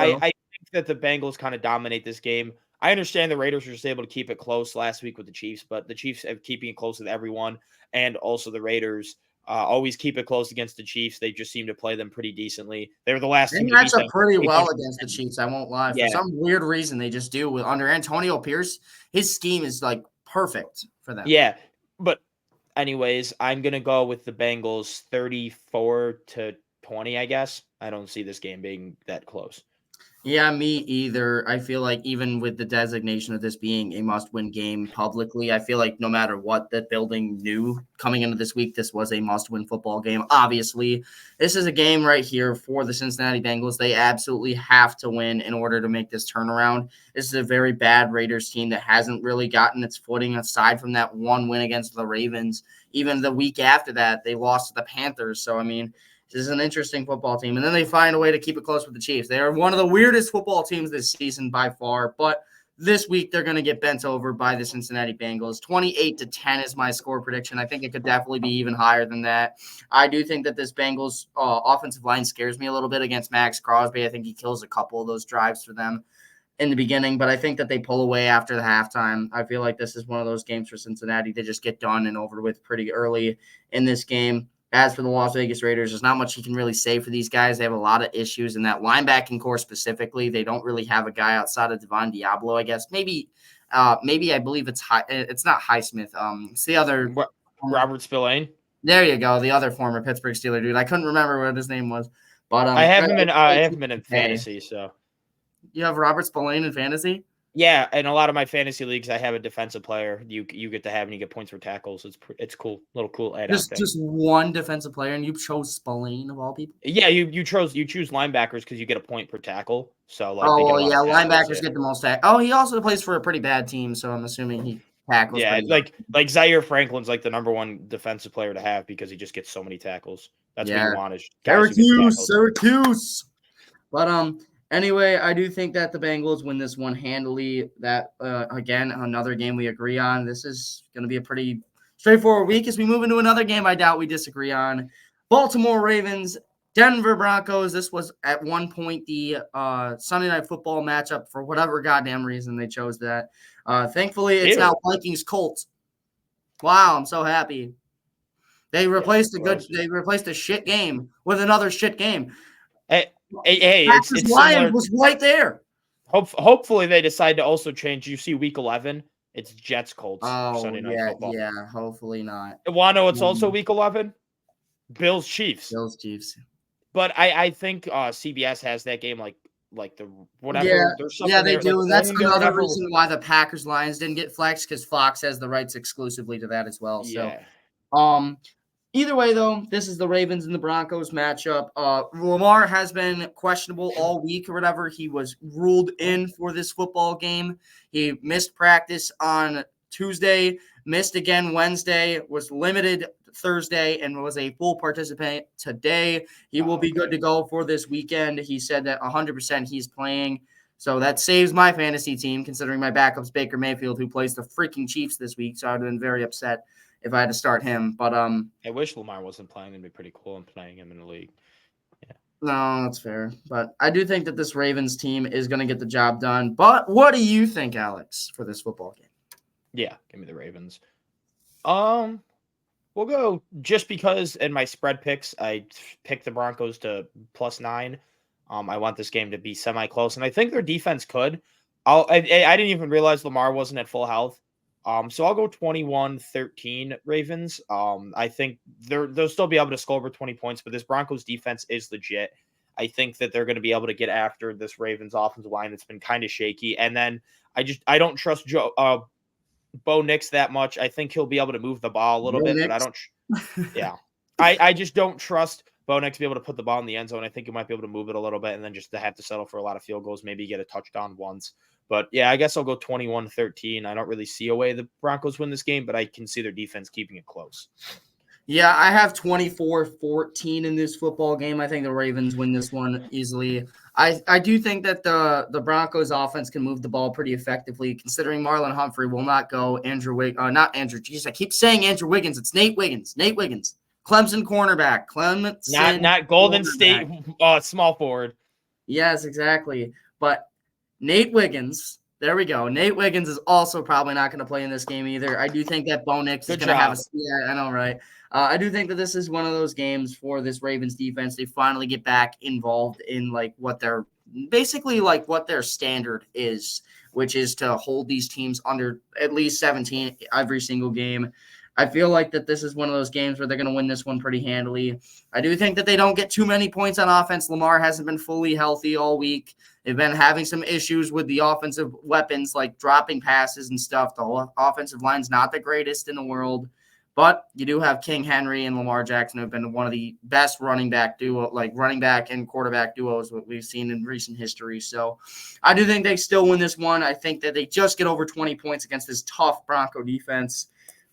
that the Bengals kind of dominate this game. I understand the Raiders were just able to keep it close last week with the Chiefs, but the Chiefs have keeping it close with everyone, and also the Raiders always keep it close against the Chiefs. They just seem to play them pretty decently. They were the last team to beat them pretty well against the Chiefs. I won't lie. For some weird reason, they just do. Under Antonio Pierce, his scheme is like perfect for them. Yeah, but anyways, I'm gonna go with the Bengals 34-20. I guess I don't see this game being that close. Yeah, me either. I feel like even with the designation of this being a must-win game publicly, I feel like no matter what the building knew coming into this week, this was a must-win football game. Obviously, this is a game right here for the Cincinnati Bengals. They absolutely have to win in order to make this turnaround. This is a very bad Raiders team that hasn't really gotten its footing aside from that one win against the Ravens. Even the week after that, they lost to the Panthers. So, I mean, this is an interesting football team. And then they find a way to keep it close with the Chiefs. They are one of the weirdest football teams this season by far. But this week, they're going to get bent over by the Cincinnati Bengals. 28-10 is my score prediction. I think it could definitely be even higher than that. I do think that this Bengals offensive line scares me a little bit against Max Crosby. I think he kills a couple of those drives for them in the beginning. But I think that they pull away after the halftime. I feel like this is one of those games for Cincinnati to just get done and over with pretty early in this game. As for the Las Vegas Raiders, there's not much you can really say for these guys. They have a lot of issues in that linebacking core specifically. They don't really have a guy outside of Devon Diablo, I guess. Maybe I believe it's not Highsmith. It's the other Robert Spillane. There you go, the other former Pittsburgh Steeler dude. I couldn't remember what his name was, but I have him in fantasy. So you have Robert Spillane in fantasy. Yeah, in a lot of my fantasy leagues, I have a defensive player you get to have, and you get points for tackles. It's cool, little cool add-on thing. Just one defensive player, and you chose Spillane of all people. Yeah, you choose linebackers because you get a point per tackle. So linebackers get the most tackles. Oh, he also plays for a pretty bad team, so I'm assuming he tackles. Yeah, like Zaire Franklin's like the number one defensive player to have because he just gets so many tackles. That's what you want is Syracuse. But anyway, I do think that the Bengals win this one handily. That, again, another game we agree on. This is going to be a pretty straightforward week as we move into another game I doubt we disagree on. Baltimore Ravens, Denver Broncos. This was at one point the Sunday Night Football matchup for whatever goddamn reason they chose that. Thankfully, it's now Vikings Colts. Wow, I'm so happy. They replaced a shit game with another shit game. Hey, Hey, Packers it's Lions similar. was right there. Hopefully they decide to also change. You see, week 11, it's Jets Colts Oh, Sunday Night Football. yeah. Hopefully not. Want to know it's also week 11? Bills Chiefs. Bills Chiefs. But I think CBS has that game like the whatever. Yeah, There's something they there like do. And that's owned or another whatever. reason why the Packers Lions didn't get flexed, because Fox has the rights exclusively to that as well. So, Yeah. either way, though, this is the Ravens and the Broncos matchup. Lamar has been questionable all week or whatever. He was ruled in for this football game. He missed practice on Tuesday, missed again Wednesday, was limited Thursday, and was a full participant today. He will be good to go for this weekend. He said that 100% he's playing. So that saves my fantasy team, considering my backup's Baker Mayfield, who plays the freaking Chiefs this week. So I would have been very upset if I had to start him. But I wish Lamar wasn't playing. It'd be pretty cool. I'm playing him in the league. Yeah. No, that's fair. But I do think that this Ravens team is going to get the job done. But what do you think, Alex, for this football game? Yeah, give me the Ravens. We'll go just because in my spread picks, I picked the Broncos to +9. I want this game to be semi-close, and I think their defense could. I didn't even realize Lamar wasn't at full health. So I'll go 21-13 Ravens. I think they'll still be able to score over 20 points, but this Broncos defense is legit. I think that they're going to be able to get after this Ravens offensive line that's been kind of shaky. And then I don't trust Bo Nix that much. I think he'll be able to move the ball a little bit, but I don't. Yeah, I just don't trust Bo Nix to be able to put the ball in the end zone. I think he might be able to move it a little bit, and then just to have to settle for a lot of field goals, maybe get a touchdown once. But yeah, I guess I'll go 21-13. I don't really see a way the Broncos win this game, but I can see their defense keeping it close. Yeah, I have 24-14 in this football game. I think the Ravens win this one easily. I do think that the Broncos offense can move the ball pretty effectively, considering Marlon Humphrey will not go. Not Andrew. Jeez, I keep saying Andrew Wiggins. It's Nate Wiggins. Clemson cornerback. Not Golden State small forward. Yes, exactly. But Nate Wiggins. There we go. Nate Wiggins is also probably not going to play in this game either. I do think that Bo Nix is going to have – yeah, I know, right? I do think that this is one of those games for this Ravens defense. They finally get back involved in what their standard is, which is to hold these teams under at least 17 every single game. I feel like that this is one of those games where they're going to win this one pretty handily. I do think that they don't get too many points on offense. Lamar hasn't been fully healthy all week. They've been having some issues with the offensive weapons, like dropping passes and stuff. The offensive line's not the greatest in the world. But you do have King Henry and Lamar Jackson, who have been one of the best running back and quarterback duos we've seen in recent history. So I do think they still win this one. I think that they just get over 20 points against this tough Bronco defense.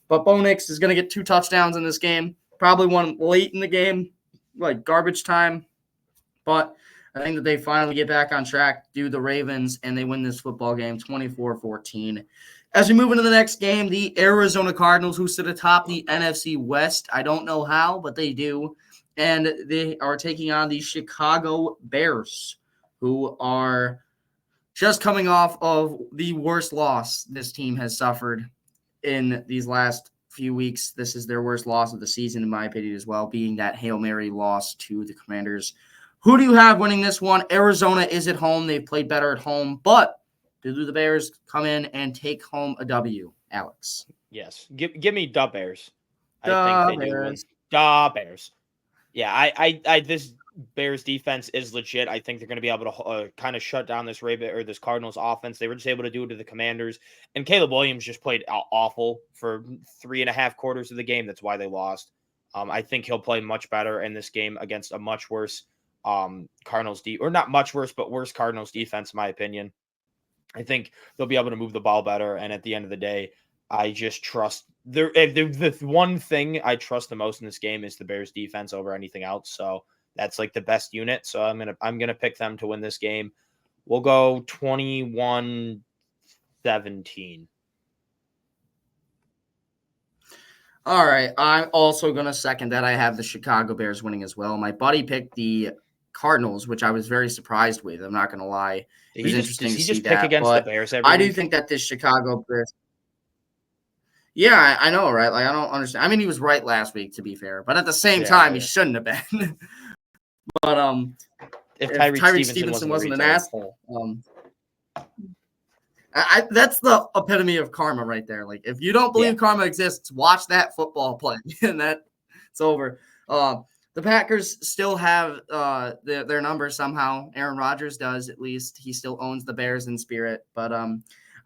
But Bo Nix is going to get 2 touchdowns in this game, probably one late in the game, like garbage time. But I think that they finally get back on track, do the Ravens, and they win this football game 24-14. As we move into the next game, the Arizona Cardinals, who sit atop the NFC West. I don't know how, but they do. And they are taking on the Chicago Bears, who are just coming off of the worst loss this team has suffered in these last few weeks. This is their worst loss of the season, in my opinion, as well, being that Hail Mary loss to the Commanders. Who do you have winning this one? Arizona is at home. They've played better at home, but do the Bears come in and take home a W, Alex? Yes. Give me the Bears. I think they do win. The Bears. Yeah, I this Bears defense is legit. I think they're going to be able to kind of shut down this this Cardinals offense. They were just able to do it to the Commanders, and Caleb Williams just played awful for 3.5 quarters of the game. That's why they lost. I think he'll play much better in this game against a much worse Cardinals or not much worse, but worse Cardinals defense, in my opinion. I think they'll be able to move the ball better, and at the end of the day, I just trust the one thing I trust the most in this game is the Bears defense over anything else. So that's like the best unit. So I'm gonna pick them to win this game. We'll go 21-17. All right. I'm also gonna second that. I have the Chicago Bears winning as well. My buddy picked the Cardinals, which I was very surprised with. I'm not gonna lie. It was interesting to see that. Against the Bears I do think that this Chicago Bears. Yeah, I know, right? Like, I don't understand. I mean, he was right last week, to be fair, but at the same time, he shouldn't have been. But if if Tyreek Tyreek Stevenson Stevenson wasn't wasn't a an retard. asshole. That's the epitome of karma right there. Like, if you don't believe karma exists, watch that football play, and it's over. The Packers still have their number somehow. Aaron Rodgers does, at least. He still owns the Bears in spirit. But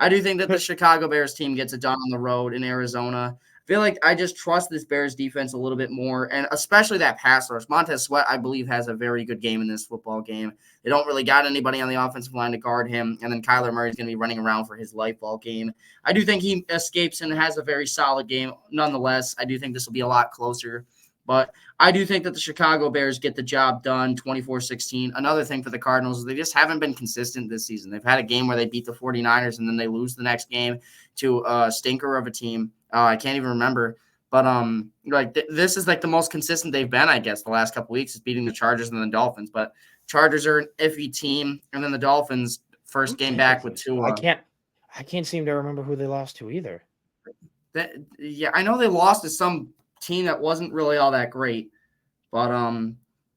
I do think that the Chicago Bears team gets it done on the road in Arizona. I feel like I just trust this Bears defense a little bit more, and especially that pass rush. Montez Sweat, I believe, has a very good game in this football game. They don't really got anybody on the offensive line to guard him, and then Kyler Murray's going to be running around for his life all game. I do think he escapes and has a very solid game. Nonetheless, I do think this will be a lot closer. But I do think that the Chicago Bears get the job done 24-16. Another thing for the Cardinals is they just haven't been consistent this season. They've had a game where they beat the 49ers, and then they lose the next game to a stinker of a team. I can't even remember. But this is like the most consistent they've been, I guess, the last couple weeks is beating the Chargers and the Dolphins. But Chargers are an iffy team, and then the Dolphins first game back with Tua. I can't seem to remember who they lost to either. I know they lost to some team that wasn't really all that great, but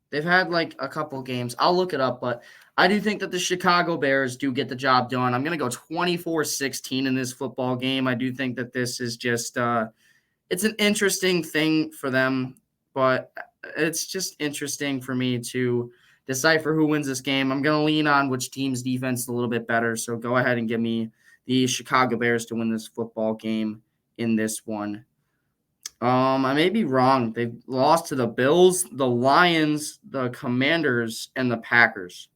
they've had like a couple games. I'll look it up, but I do think that the Chicago Bears do get the job done. I'm going to go 24-16 in this football game. I do think that this is just it's an interesting thing for them, but it's just interesting for me to decipher who wins this game. I'm going to lean on which team's defense is a little bit better, so go ahead and give me the Chicago Bears to win this football game in this one. I may be wrong. They've lost to the Bills, the Lions, the Commanders, and the Packers.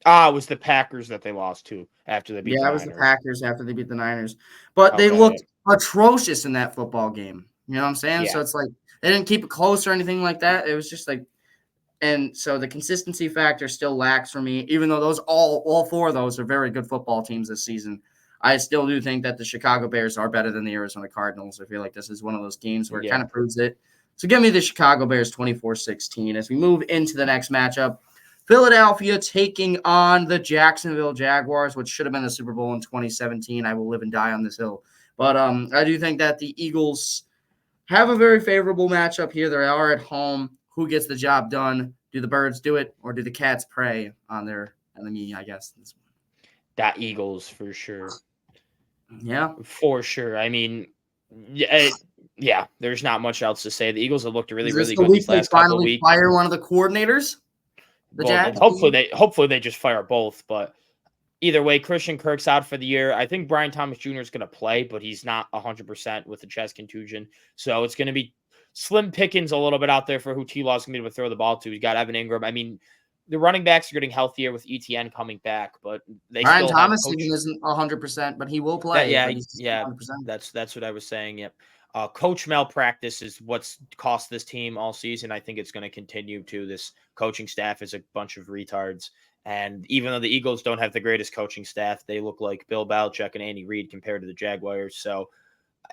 It was the Packers that they lost to after they beat the Niners. Yeah, it was the Packers after they beat the Niners. But they looked atrocious in that football game. You know what I'm saying? Yeah. So it's like they didn't keep it close or anything like that. It was just like – and so the consistency factor still lacks for me, even though those all four of those are very good football teams this season. I still do think that the Chicago Bears are better than the Arizona Cardinals. I feel like this is one of those games where it kind of proves it. So give me the Chicago Bears 24-16. As we move into the next matchup, Philadelphia taking on the Jacksonville Jaguars, which should have been the Super Bowl in 2017. I will live and die on this hill. But I do think that the Eagles have a very favorable matchup here. They are at home. Who gets the job done? Do the birds do it, or do the cats prey on their enemy, I guess? That Eagles for sure. Yeah. For sure. I mean, yeah, there's not much else to say. The Eagles have looked really, really good these last couple of weeks. Fire one of the coordinators? Hopefully they just fire both, but either way, Christian Kirk's out for the year. I think Brian Thomas Jr. is going to play, but he's not 100% with a chest contusion. So it's going to be slim pickings a little bit out there for who T-Law is going to be able to throw the ball to. He's got Evan Ingram. I mean, the running backs are getting healthier with ETN coming back, but Brian Thomas even isn't 100%, but he will play. That's what I was saying. Yep. Coach malpractice is what's cost this team all season. I think it's going to continue to. This coaching staff is a bunch of retards. And even though the Eagles don't have the greatest coaching staff, they look like Bill Belichick and Andy Reid compared to the Jaguars. So,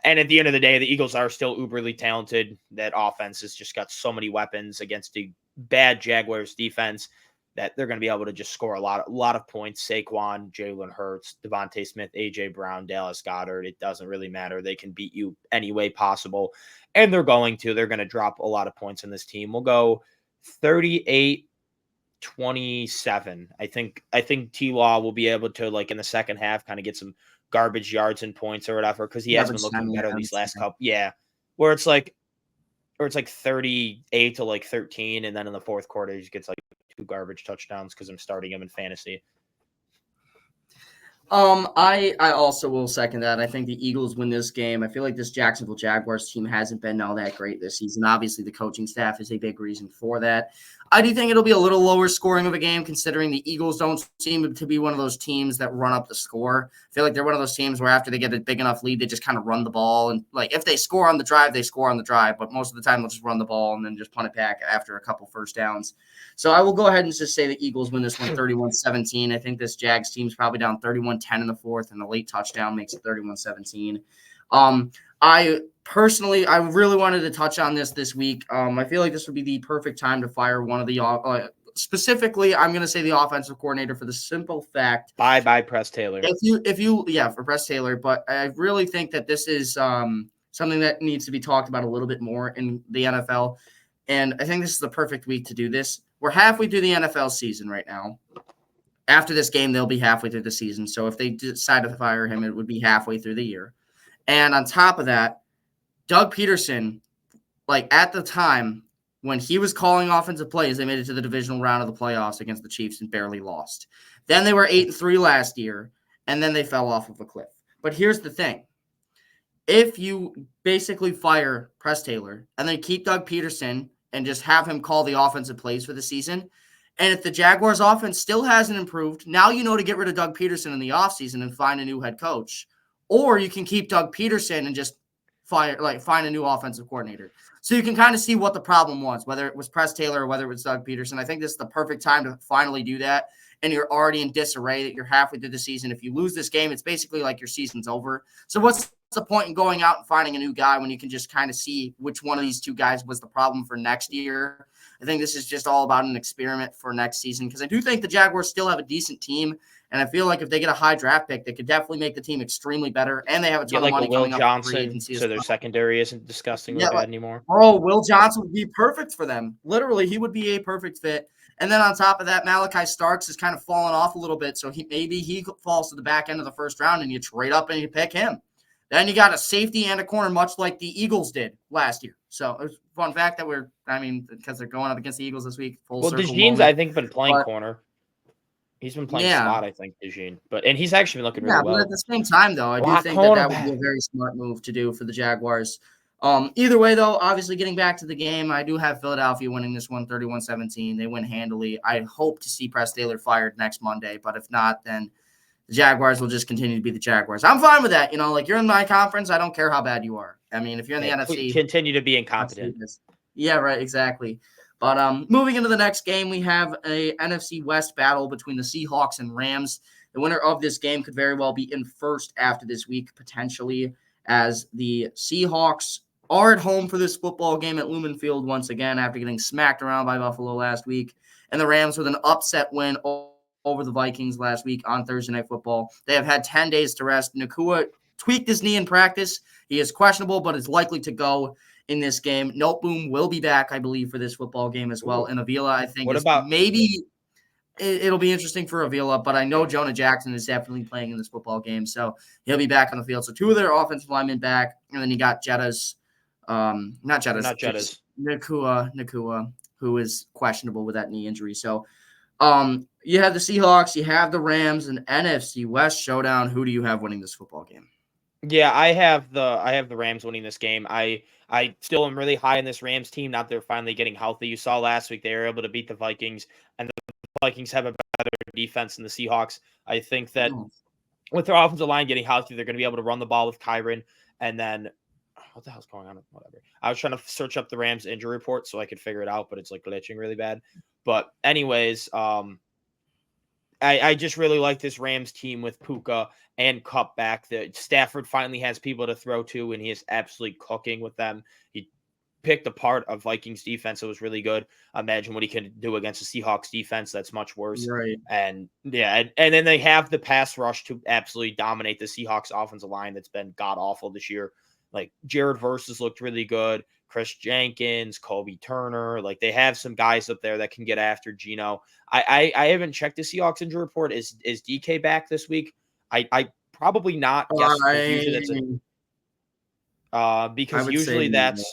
and at the end of the day, the Eagles are still uberly talented. That offense has just got so many weapons against the bad Jaguars defense that they're going to be able to just score a lot of points. Saquon, Jalen Hurts, Devontae Smith, A.J. Brown, Dallas Goedert. It doesn't really matter. They can beat you any way possible. And they're going to. They're going to drop a lot of points in this team. We'll go 38-27. I think T-Law will be able to, like, in the second half, kind of get some garbage yards and points or whatever, because he has been looking better these last couple. Yeah. Where it's like 38 to like 13, and then in the fourth quarter, he just gets like 2 garbage touchdowns because I'm starting him in fantasy. I also will second that. I think the Eagles win this game. I feel like this Jacksonville Jaguars team hasn't been all that great this season. Obviously, the coaching staff is a big reason for that. I do think it'll be a little lower scoring of a game, considering the Eagles don't seem to be one of those teams that run up the score. I feel like they're one of those teams where after they get a big enough lead, they just kind of run the ball. And like if they score on the drive, they score on the drive. But most of the time, they'll just run the ball and then just punt it back after a couple first downs. So I will go ahead and just say the Eagles win this one 31-17. I think this Jags team's probably down 31-10 in the fourth, and the late touchdown makes it 31-17. I really wanted to touch on this week. I feel like this would be the perfect time to fire one of the specifically, I'm going to say the offensive coordinator, for the simple fact. Bye, Press Taylor. For Press Taylor. But I really think that this is something that needs to be talked about a little bit more in the NFL. And I think this is the perfect week to do this. we're halfway through the NFL season right now. After this game, they'll be halfway through the season. So if they decide to fire him, it would be halfway through the year. And on top of that, Doug Peterson, like at the time when he was calling offensive plays, they made it to the divisional round of the playoffs against the Chiefs and barely lost. Then they were 8-3 last year, and then they fell off of a cliff. But here's the thing. If you basically fire Press Taylor and then keep Doug Peterson and just have him call the offensive plays for the season, and if the Jaguars offense still hasn't improved, now you know to get rid of Doug Peterson in the offseason and find a new head coach. Or you can keep Doug Peterson and just find a new offensive coordinator. So you can kind of see what the problem was, whether it was Press Taylor or whether it was Doug Peterson. I think this is the perfect time to finally do that. And you're already in disarray that you're halfway through the season. If you lose this game, it's basically like your season's over. So what's the point in going out and finding a new guy when you can just kind of see which one of these two guys was the problem for next year? I think this is just all about an experiment for next season because I do think the Jaguars still have a decent team. And I feel like if they get a high draft pick, they could definitely make the team extremely better. And they have a ton of money coming up. Will Johnson, so their secondary isn't disgustingly bad anymore. Oh, Will Johnson would be perfect for them. Literally, he would be a perfect fit. And then on top of that, Malachi Starks has kind of fallen off a little bit. So maybe he falls to the back end of the first round and you trade up and you pick him. Then you got a safety and a corner, much like the Eagles did last year. So it's a fun fact that because they're going up against the Eagles this week. DeJean's, I think, been playing corner. He's been playing slot, I think, DeJean. And he's actually been looking really well. But at the same time, though, I do think that would be a very smart move to do for the Jaguars. Either way, though, obviously getting back to the game, I do have Philadelphia winning this one 31-17. They win handily. I hope to see Press Taylor fired next Monday, but if not, then the Jaguars will just continue to be the Jaguars. I'm fine with that. You're in my conference. I don't care how bad you are. I mean, if you're in the NFC, continue to be incompetent. Yeah, right. Exactly. But moving into the next game, we have a NFC West battle between the Seahawks and Rams. The winner of this game could very well be in first after this week, potentially, as the Seahawks are at home for this football game at Lumen Field once again after getting smacked around by Buffalo last week. And the Rams with an upset win over the Vikings last week on Thursday Night Football. They have had 10 days to rest. Nakua tweaked his knee in practice. He is questionable, but is likely to go in this game. Noteboom will be back, I believe, for this football game as well. And Avila, I think, maybe it'll be interesting for Avila, but I know Jonah Jackson is definitely playing in this football game, so he'll be back on the field. So two of their offensive linemen back, and then you got Nakua, who is questionable with that knee injury. So you have the Seahawks, you have the Rams, and NFC West showdown. Who do you have winning this football game? Yeah, I have the Rams winning this game. I still am really high in this Rams team. Now they're finally getting healthy. You saw last week they were able to beat the Vikings, and the Vikings have a better defense than the Seahawks. I think that with their offensive line getting healthy, they're going to be able to run the ball with Kyren. And then, what the hell's going on? Whatever. I was trying to search up the Rams injury report so I could figure it out, but it's like glitching really bad. But anyways, I just really like this Rams team with Puka and Kupp back. Stafford finally has people to throw to, and he is absolutely cooking with them. He picked apart a Vikings defense that was really good. Imagine what he can do against the Seahawks defense that's much worse. Right. And and then they have the pass rush to absolutely dominate the Seahawks offensive line that's been god-awful this year. Like Jared Verse looked really good. Chris Jenkins, Kobe Turner, like they have some guys up there that can get after Geno. I haven't checked the Seahawks injury report. Is DK back this week? I probably not. Because usually that's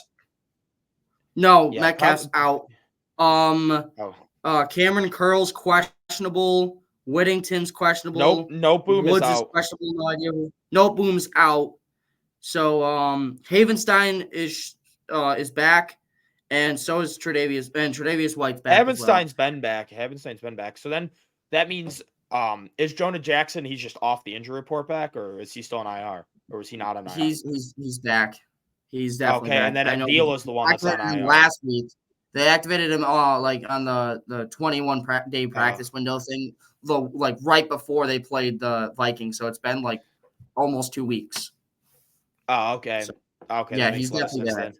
Metcalf's out. Cameron Curl's questionable. Whittington's questionable. Noteboom is out. Questionable. No idea. Noteboom's out. So Havenstein is back, and so is Tre'Davious, and Tre'Davious White's back. Havenstein's been back. So then that means is Jonah Jackson? He's just off the injury report back, or is he still on IR, or is he not on IR? He's back. He's definitely okay. Back. And then Avila is the one that's on IR. Last week they activated him like on the 21-day practice window thing, like right before they played the Vikings. So it's been like almost 2 weeks. Oh, okay. So, okay. Yeah, he's definitely back. Then.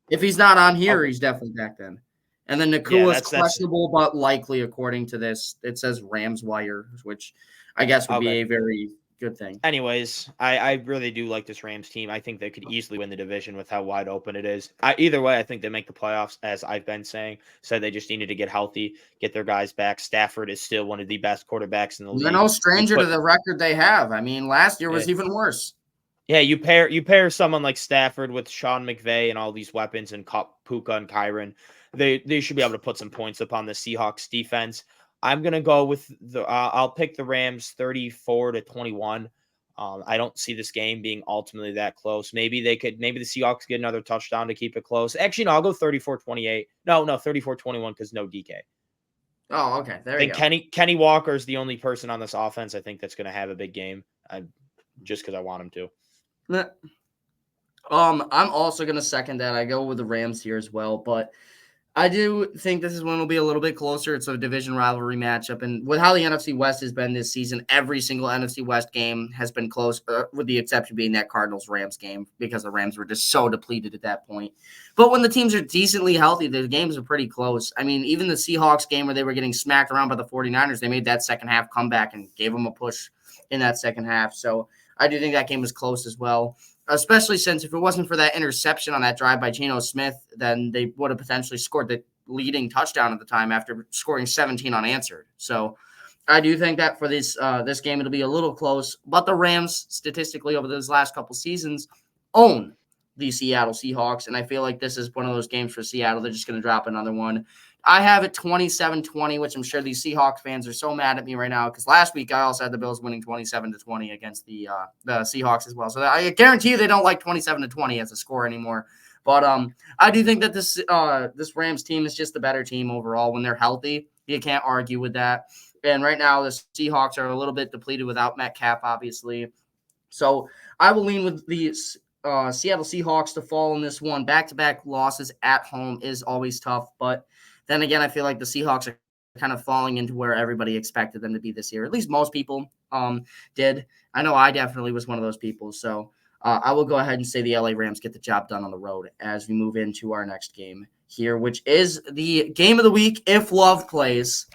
If he's not on here, he's definitely back then. And then Nakua's questionable, but likely according to this. It says Rams Wire, which I guess would be a very good thing. Anyways, I really do like this Rams team. I think they could easily win the division with how wide open it is. Either way, I think they make the playoffs, as I've been saying. Said they just needed to get healthy, get their guys back. Stafford is still one of the best quarterbacks in the They're league. no stranger to the record they have. I mean, last year was even worse. Yeah, you pair someone like Stafford with Sean McVay and all these weapons and Puka and Kyron. They should be able to put some points up on the Seahawks defense. I'm gonna go with I'll pick the Rams 34-21. I don't see this game being ultimately that close. Maybe the Seahawks get another touchdown to keep it close. Actually, no, I'll go 34-28. No, 34-21 because no DK. Oh, okay. There you go. Kenny Walker is the only person on this offense I think that's going to have a big game. Just because I want him to. I'm also going to second that. I go with the Rams here as well, but I do think this is one will be a little bit closer. It's a division rivalry matchup, and with how the NFC West has been this season, every single NFC West game has been close, with the exception being that Cardinals-Rams game because the Rams were just so depleted at that point. But when the teams are decently healthy, the games are pretty close. I mean, even the Seahawks game where they were getting smacked around by the 49ers, they made that second half comeback and gave them a push in that second half. So I do think that game was close as well. Especially since if it wasn't for that interception on that drive by Geno Smith, then they would have potentially scored the leading touchdown at the time after scoring 17 unanswered. So I do think that for this game, it'll be a little close. But the Rams, statistically, over those last couple seasons, own the Seattle Seahawks. And I feel like this is one of those games for Seattle. They're just going to drop another one. I have it 27-20, which I'm sure these Seahawks fans are so mad at me right now because last week I also had the Bills winning 27-20 against the Seahawks as well. So I guarantee you they don't like 27-20 as a score anymore. But I do think that this Rams team is just the better team overall when they're healthy. You can't argue with that. And right now the Seahawks are a little bit depleted without Metcalf, obviously. So I will lean with the Seattle Seahawks to fall in this one. Back-to-back losses at home is always tough, but then again, I feel like the Seahawks are kind of falling into where everybody expected them to be this year. At least most people did. I know I definitely was one of those people. So I will go ahead and say the LA Rams get the job done on the road as we move into our next game here, which is the game of the week if Love plays.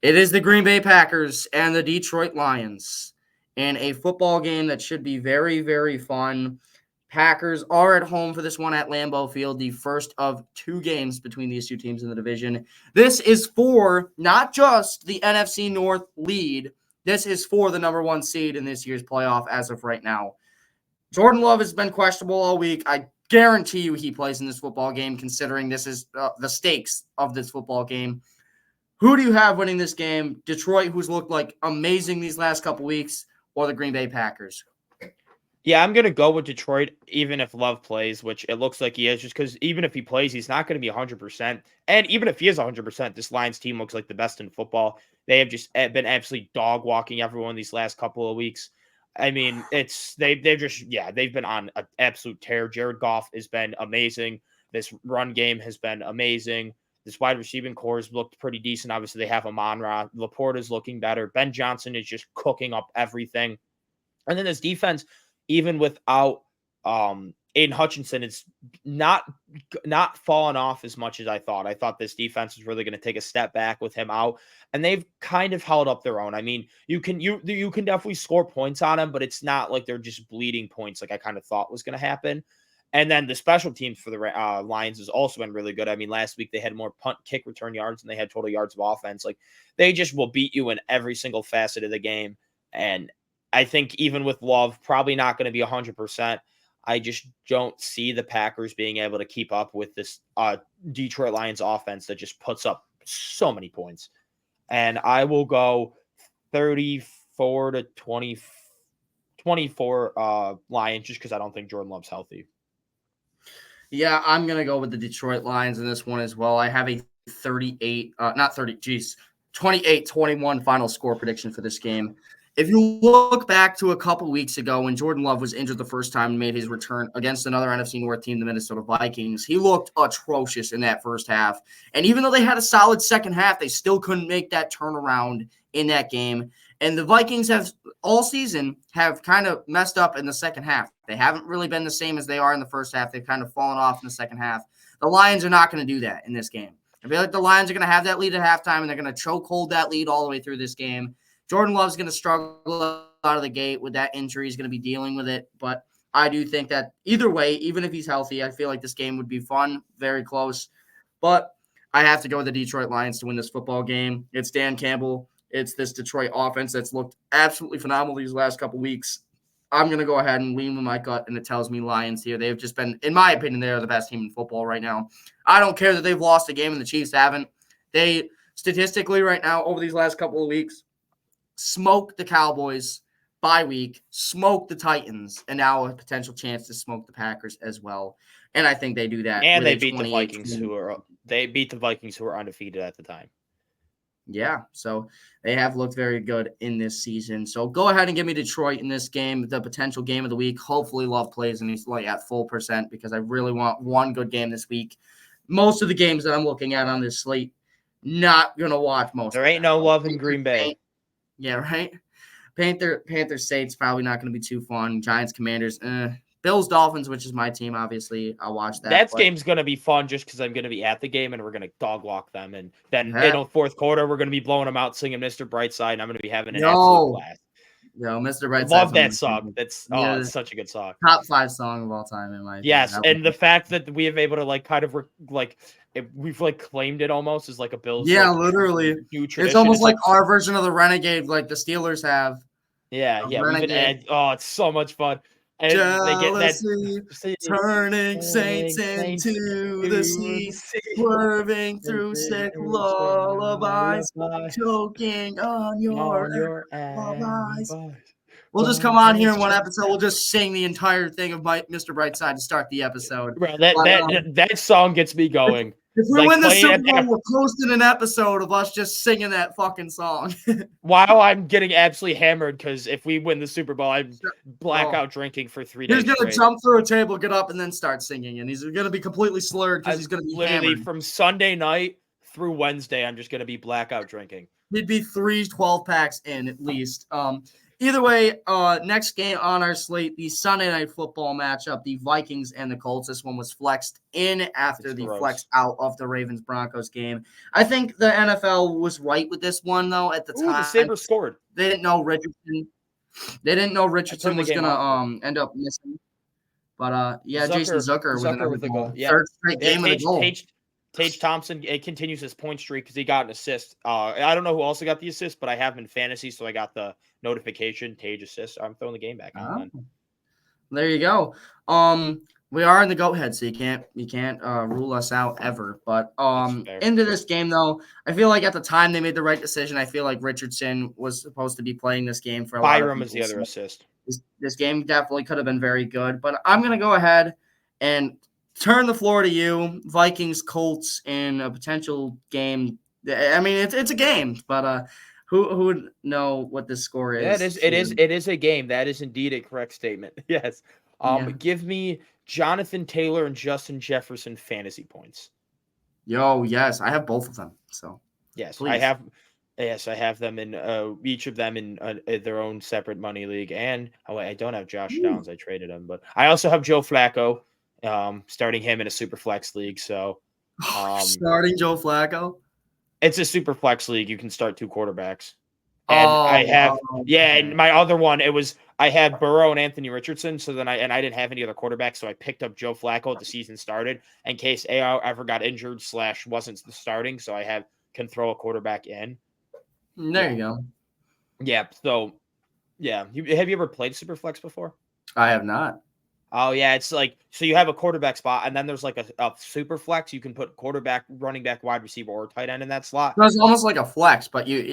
It is the Green Bay Packers and the Detroit Lions in a football game that should be very, very fun. Packers are at home for this one at Lambeau Field, the first of two games between these two teams in the division. This is for not just the NFC North lead. This is for the number one seed in this year's playoff as of right now. Jordan Love has been questionable all week. I guarantee you he plays in this football game, considering this is the stakes of this football game. Who do you have winning this game? Detroit, who's looked like amazing these last couple weeks, or the Green Bay Packers? Yeah, I'm going to go with Detroit, even if Love plays, which it looks like he is, just because even if he plays, he's not going to be 100%. And even if he is 100%, this Lions team looks like the best in football. They have just been absolutely dog walking everyone these last couple of weeks. I mean, they've been on an absolute tear. Jared Goff has been amazing. This run game has been amazing. This wide receiving core has looked pretty decent. Obviously, they have Amon-Ra. Laporte is looking better. Ben Johnson is just cooking up everything. And then this defense, even without Aiden Hutchinson, it's not fallen off as much as I thought. I thought this defense was really going to take a step back with him out, and they've kind of held up their own. I mean, you can definitely score points on them, but it's not like they're just bleeding points like I kind of thought was going to happen. And then the special teams for the Lions has also been really good. I mean, last week they had more punt, kick, return yards than they had total yards of offense. Like, they just will beat you in every single facet of the game. And I think even with Love, probably not going to be 100%. I just don't see the Packers being able to keep up with this Detroit Lions offense that just puts up so many points. And I will go 34-20, 24 Lions, just because I don't think Jordan Love's healthy. Yeah, I'm going to go with the Detroit Lions in this one as well. I have a 28-21 final score prediction for this game. If you look back to a couple weeks ago when Jordan Love was injured the first time and made his return against another NFC North team, the Minnesota Vikings, he looked atrocious in that first half. And even though they had a solid second half, they still couldn't make that turnaround in that game. And the Vikings have all season have kind of messed up in the second half. They haven't really been the same as they are in the first half. They've kind of fallen off in the second half. The Lions are not going to do that in this game. I feel like the Lions are going to have that lead at halftime, and they're going to choke hold that lead all the way through this game. Jordan Love's going to struggle out of the gate with that injury. He's going to be dealing with it. But I do think that either way, even if he's healthy, I feel like this game would be fun, very close. But I have to go with the Detroit Lions to win this football game. It's Dan Campbell. It's this Detroit offense that's looked absolutely phenomenal these last couple weeks. I'm going to go ahead and lean with my gut, and it tells me Lions here. They've just been, in my opinion, they're the best team in football right now. I don't care that they've lost a game and the Chiefs haven't. They, statistically right now, over these last couple of weeks, smoke the Cowboys bye week, smoke the Titans, and now a potential chance to smoke the Packers as well. And I think they do that. And they beat the Vikings, who are undefeated at the time. Yeah, so they have looked very good in this season. So go ahead and give me Detroit in this game, the potential game of the week. Hopefully Love plays and he's like at full percent because I really want one good game this week. Most of the games that I'm looking at on this slate, not going to watch most. There ain't no Love in Green Bay. Yeah, right? Panthers Saints probably not going to be too fun. Giants Commanders, Bills Dolphins, which is my team, obviously. I'll watch that. That game's going to be fun just because I'm going to be at the game and we're going to dog walk them. And then in the fourth quarter, we're going to be blowing them out, singing Mr. Brightside, and I'm going to be having an absolute blast. Yo, Mr. Brightside. Love that song. It's such a good song. Top 5 song of all time in my opinion. Yes, and the fact that we have able to we've claimed it almost as like a Bills. Yeah, literally. It's almost like our version of the Renegade, like the Steelers have. Yeah. It's so much fun. And jealousy, turning saints into the sea, swerving through sick lullabies, choking on your alibis. We'll just come on here in one episode. We'll just sing the entire thing of Mr. Brightside to start the episode. Bro, that song gets me going. If we win the Super Bowl, we're posting an episode of us just singing that fucking song. While I'm getting absolutely hammered, because if we win the Super Bowl, I'm blackout drinking for 3 days. He's going to jump through a table, get up, and then start singing. And he's going to be completely slurred because he's going to be literally hammered. From Sunday night through Wednesday, I'm just going to be blackout drinking. He'd be 3 12-packs in at least. Either way, next game on our slate, the Sunday Night Football matchup, the Vikings and the Colts. This one was flexed in after the flex out of the Ravens-Broncos game. I think the NFL was right with this one, though, at the time. The Sabres scored. They didn't know Richardson. Was going to end up missing. But, Jason Zucker was another goal. Yeah. Third straight game of the goal. Tage Thompson, it continues his point streak because he got an assist. I don't know who also got the assist, but I have him in fantasy, so I got the notification, Tage assist. I'm throwing the game back on. There you go. We are in the go head, so you can't rule us out ever. But into this game though, I feel like at the time they made the right decision. I feel like Richardson was supposed to be playing this game for a lot of Byram is the other assist. This game definitely could have been very good, but I'm gonna go ahead and turn the floor to you. Vikings, Colts in a potential game. I mean, it's a game, but who would know what the score is? Yeah, it is a game. That is indeed a correct statement. Yes. Give me Jonathan Taylor and Justin Jefferson fantasy points. Yes, I have both of them. So yes, please. I have them in each of them in their own separate money league. And I don't have Josh Downs. I traded him, but I also have Joe Flacco. Starting him in a super flex league. So starting Joe Flacco. It's a super flex league. You can start 2 quarterbacks. And and my other one, I had Burrow and Anthony Richardson. So then I didn't have any other quarterbacks. So I picked up Joe Flacco at the season started in case AR ever got injured / wasn't starting. So I can throw a quarterback in. There you go. Yeah. So yeah. Have you ever played super flex before? I have not. Oh, yeah, it's like, so you have a quarterback spot, and then there's like a super flex. You can put quarterback, running back, wide receiver, or tight end in that slot. It's almost like a flex, but you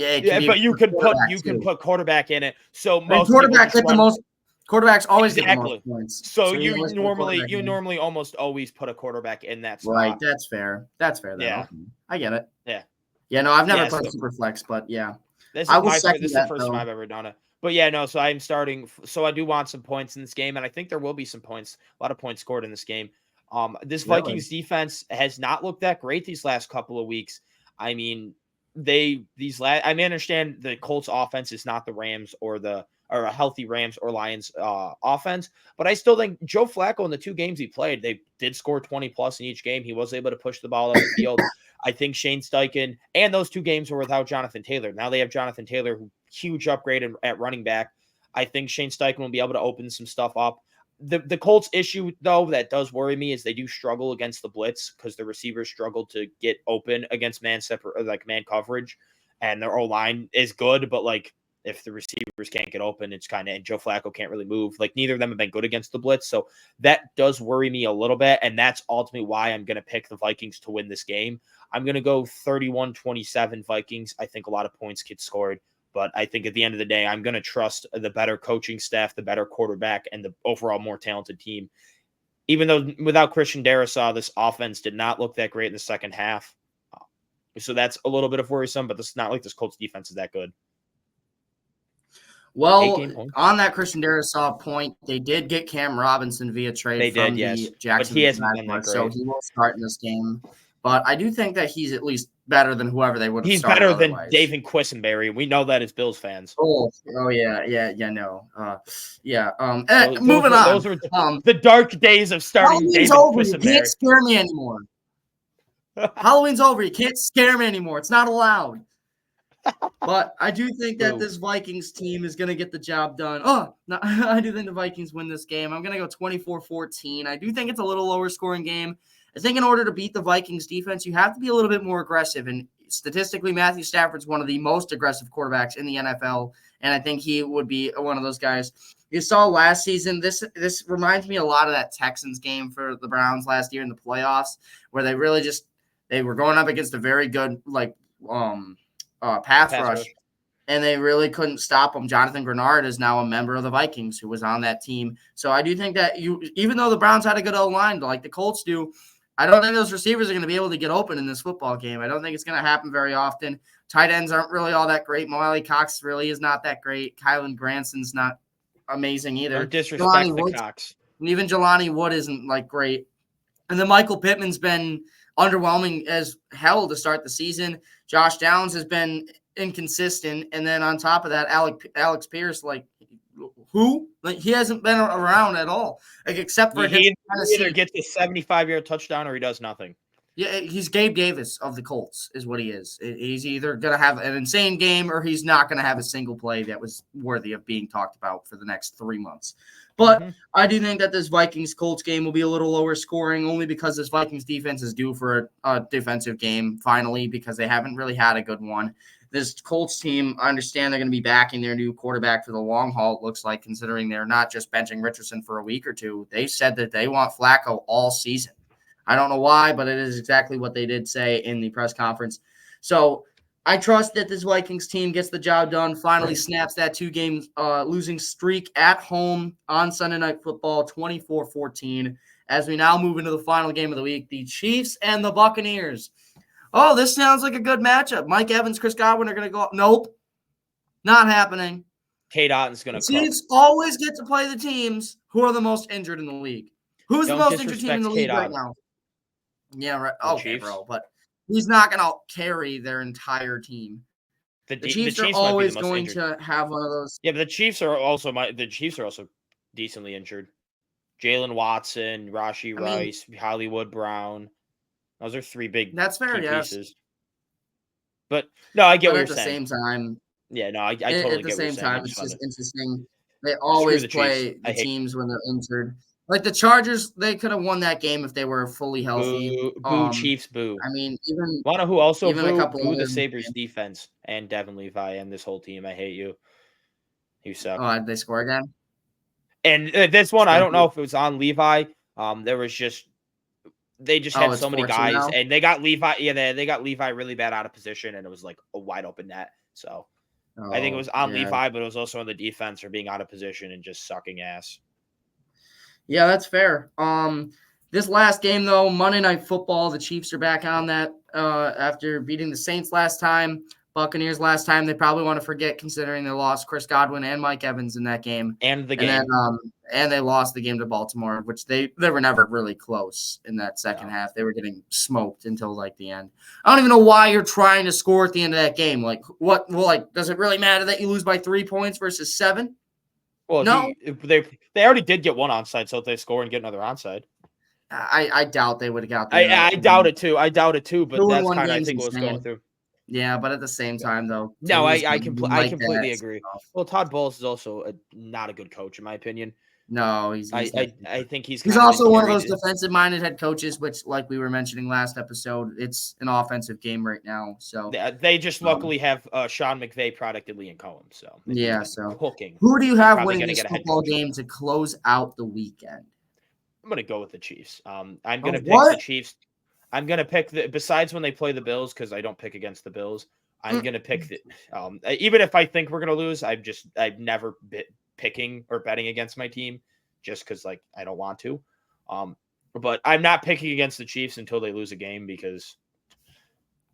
can put quarterback in it. So most quarterbacks always get the most points. So you normally almost always put a quarterback in that spot. Right, that's fair. That's fair. Though. Yeah, I get it. Yeah. Yeah, no, I've never played super flex, but yeah, this is the first time I've ever done it. But yeah, no, so I'm starting. So I do want some points in this game, and I think there will be some points, a lot of points scored in this game. This Vikings defense has not looked that great these last couple of weeks. I mean, I understand the Colts offense is not the Rams or a healthy Rams or Lions offense, but I still think Joe Flacco in the 2 games he played, they did score 20 plus in each game. He was able to push the ball up the field. I think Shane Steichen and those 2 games were without Jonathan Taylor. Now they have Jonathan Taylor, who huge upgrade at running back. I think Shane Steichen will be able to open some stuff up. The Colts issue, though, that does worry me is they do struggle against the blitz because the receivers struggle to get open against man coverage, and their O-line is good, but like if the receivers can't get open, it's kind of, and Joe Flacco can't really move. Like neither of them have been good against the blitz. So that does worry me a little bit. And that's ultimately why I'm going to pick the Vikings to win this game. I'm going to go 31-27 Vikings. I think a lot of points get scored, but I think at the end of the day, I'm going to trust the better coaching staff, the better quarterback, and the overall more talented team. Even though without Christian Darrisaw, this offense did not look that great in the second half. So that's a little bit of worrisome, but it's not like this Colts defense is that good. Well, on that Christian Darrisaw point, they did get Cam Robinson via trade the Jacksonville, but he hasn't been that great. So he will start in this game. But I do think that he's at least better than whoever they would have started. He's better than David Quisenberry. We know that as Bills fans. Oh yeah, no. Moving on. Those were the dark days of starting David Quisenberry. You can't scare me anymore. Halloween's over. You can't scare me anymore. It's not allowed. But I do think that this Vikings team is going to get the job done. I do think the Vikings win this game. I'm going to go 24-14. I do think it's a little lower scoring game. I think in order to beat the Vikings defense, you have to be a little bit more aggressive. And statistically, Matthew Stafford's one of the most aggressive quarterbacks in the NFL. And I think he would be one of those guys. You saw last season, this reminds me a lot of that Texans game for the Browns last year in the playoffs, where they really they were going up against a very good, pass rush, and they really couldn't stop him. Jonathan Grenard is now a member of the Vikings who was on that team. So I do think that even though the Browns had a good O-line like the Colts do, I don't think those receivers are going to be able to get open in this football game. I don't think it's going to happen very often. Tight ends aren't really all that great. Mo Cox really is not that great. Kylan Granson's not amazing either. Don't disrespect the Cox. And even Jelani Wood isn't great. And then Michael Pittman's been underwhelming as hell to start the season. Josh Downs has been inconsistent, and then on top of that, Alex Pierce, who? He hasn't been around at all, except for he either gets a 75-yard touchdown or he does nothing. Yeah, he's Gabe Davis of the Colts, is what he is. He's either going to have an insane game or he's not going to have a single play that was worthy of being talked about for the next 3 months. But I do think that this Vikings-Colts game will be a little lower scoring only because this Vikings defense is due for a defensive game finally because they haven't really had a good one. This Colts team, I understand they're going to be backing their new quarterback for the long haul, it looks like, considering they're not just benching Richardson for a week or two. They said that they want Flacco all season. I don't know why, but it is exactly what they did say in the press conference. So I trust that this Vikings team gets the job done, finally snaps that 2-game losing streak at home on Sunday Night Football, 24-14, as we now move into the final game of the week, the Chiefs and the Buccaneers. Oh, this sounds like a good matchup. Mike Evans, Chris Godwin are going to go up. Nope, not happening. Cade Otton's going to cook. Chiefs always get to play the teams who are the most injured in the league. Who's the most injured team in the league right now? Yeah, right. Okay, bro, but he's not going to carry their entire team. The Chiefs are always going to have one of those. Yeah, but the Chiefs are also decently injured. Jalen Watson, Rice, Hollywood Brown. Those are 3 big. That's fair, pieces. But no, I get what you're saying. At the same time, yeah, no, I totally get what you're saying. At the same time, it's just interesting. They always play the teams when they're injured. Like the Chargers, they could have won that game if they were fully healthy. Boo Chiefs, boo. I mean, even wanna who also even boo, a couple boo the Sabres defense and Devin Levi and this whole team. I hate you. You suck. Oh, did they score again? And this one, I don't know if it was on Levi. There was just they just had so many guys, now? And they got Levi. Yeah, they got Levi really bad out of position, and it was like a wide open net. So I think it was on Levi, but it was also on the defense for being out of position and just sucking ass. Yeah, that's fair. This last game, though, Monday Night Football, the Chiefs are back on that after beating the Saints last time. Buccaneers last time, they probably want to forget considering they lost Chris Godwin and Mike Evans in that game. And the game. And they lost the game to Baltimore, which they were never really close in that second half. They were getting smoked until the end. I don't even know why you're trying to score at the end of that game. Does it really matter that you lose by 3 points versus 7? Well, no. They already did get one onside, so if they score and get another onside. I doubt they would have got that. I doubt it too. But that's kind of, I think, what was going through. Yeah, but at the same time, though, No, Tua is I good. We I like completely that agree. stuff. Well, Todd Bowles is also not a good coach in my opinion. No, he's not. I think he's He's kind of been also one of those carried. defensive-minded head coaches, which, like we were mentioning last episode, it's an offensive game right now. So, They just um, luckily have Sean McVay product and Liam Cohen, so the dude's yeah. been So, cooking. who do you He's have probably winning going to this get a head football coach. game to close out the weekend? I'm going to go with the Chiefs. I'm going Oh, to pick the what? Chiefs. I'm going to pick besides when they play the Bills, because I don't pick against the Bills. I'm going to pick even if I think we're going to lose, I've never been picking or betting against my team just because like I don't want to. But I'm not picking against the Chiefs until they lose a game because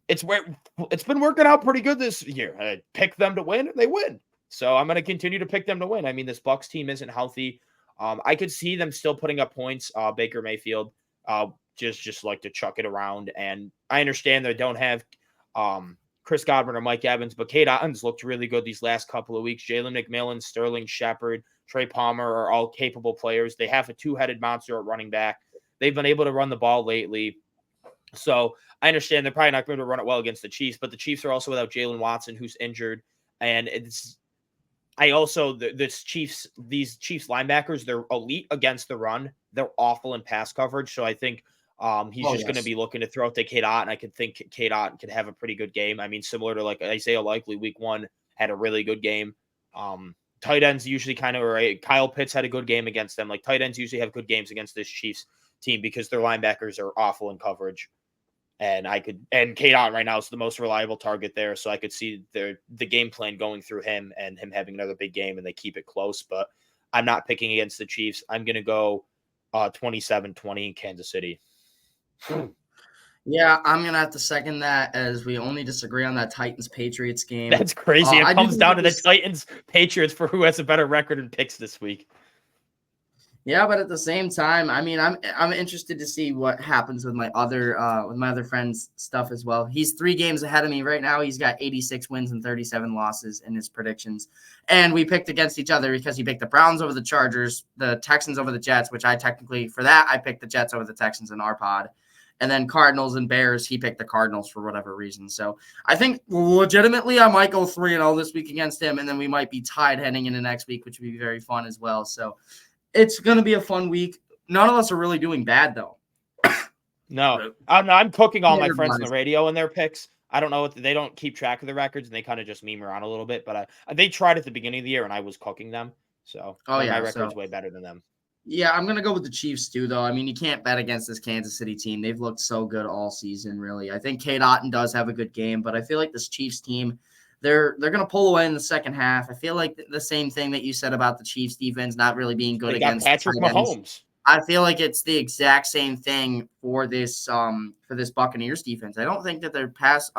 it's been working out pretty good this year. I pick them to win and they win. So I'm going to continue to pick them to win. I mean, this Bucks team isn't healthy. I could see them still putting up points. Baker Mayfield just like to chuck it around. And I understand they don't have Chris Godwin or Mike Evans, but Kate Ottens looked really good these last couple of weeks. Jalen McMillan, Sterling Shepard, Trey Palmer are all capable players. They have a two-headed monster at running back. They've been able to run the ball lately. So I understand they're probably not going to run it well against the Chiefs, but the Chiefs are also without Jalen Watson, who's injured. And these Chiefs linebackers, they're elite against the run. They're awful in pass coverage. So I think he's going to be looking to throw it to Cade Otton. I could think Cade Otton could have a pretty good game. I mean, similar to like Isaiah Likely week 1 had a really good game. Tight ends usually Kyle Pitts had a good game against them. Like tight ends usually have good games against this Chiefs team because their linebackers are awful in coverage. And Cade Otton right now is the most reliable target there. So I could see the game plan going through him and him having another big game and they keep it close. But I'm not picking against the Chiefs. I'm going to go 27-20 in Kansas City. Yeah, I'm going to have to second that as we only disagree on that Titans-Patriots game. That's crazy. It I comes do down to think the Titans-Patriots for who has a better record in picks this week. Yeah, but at the same time, I mean, I'm interested to see what happens with my other friend's stuff as well. He's 3 games ahead of me right now. He's got 86 wins and 37 losses in his predictions. And we picked against each other because he picked the Browns over the Chargers, the Texans over the Jets, which I picked the Jets over the Texans in our pod. And then Cardinals and Bears, he picked the Cardinals for whatever reason. So I think legitimately I might go 3-0 this week against him, and then we might be tied heading into next week, which would be very fun as well. So it's going to be a fun week. None of us are really doing bad, though. No, I'm cooking all my friends on the radio in their picks. I don't know they don't keep track of the records and they kind of just meme around a little bit. But they tried at the beginning of the year and I was cooking them. So my record's way better than them. Yeah, I'm going to go with the Chiefs too, though. I mean, you can't bet against this Kansas City team. They've looked so good all season, really. I think Cade Otton does have a good game, but I feel like this Chiefs team, they're going to pull away in the second half. I feel like the same thing that you said about the Chiefs defense not really being good against Patrick Mahomes. I feel like it's the exact same thing for this Buccaneers defense. I don't think that their pass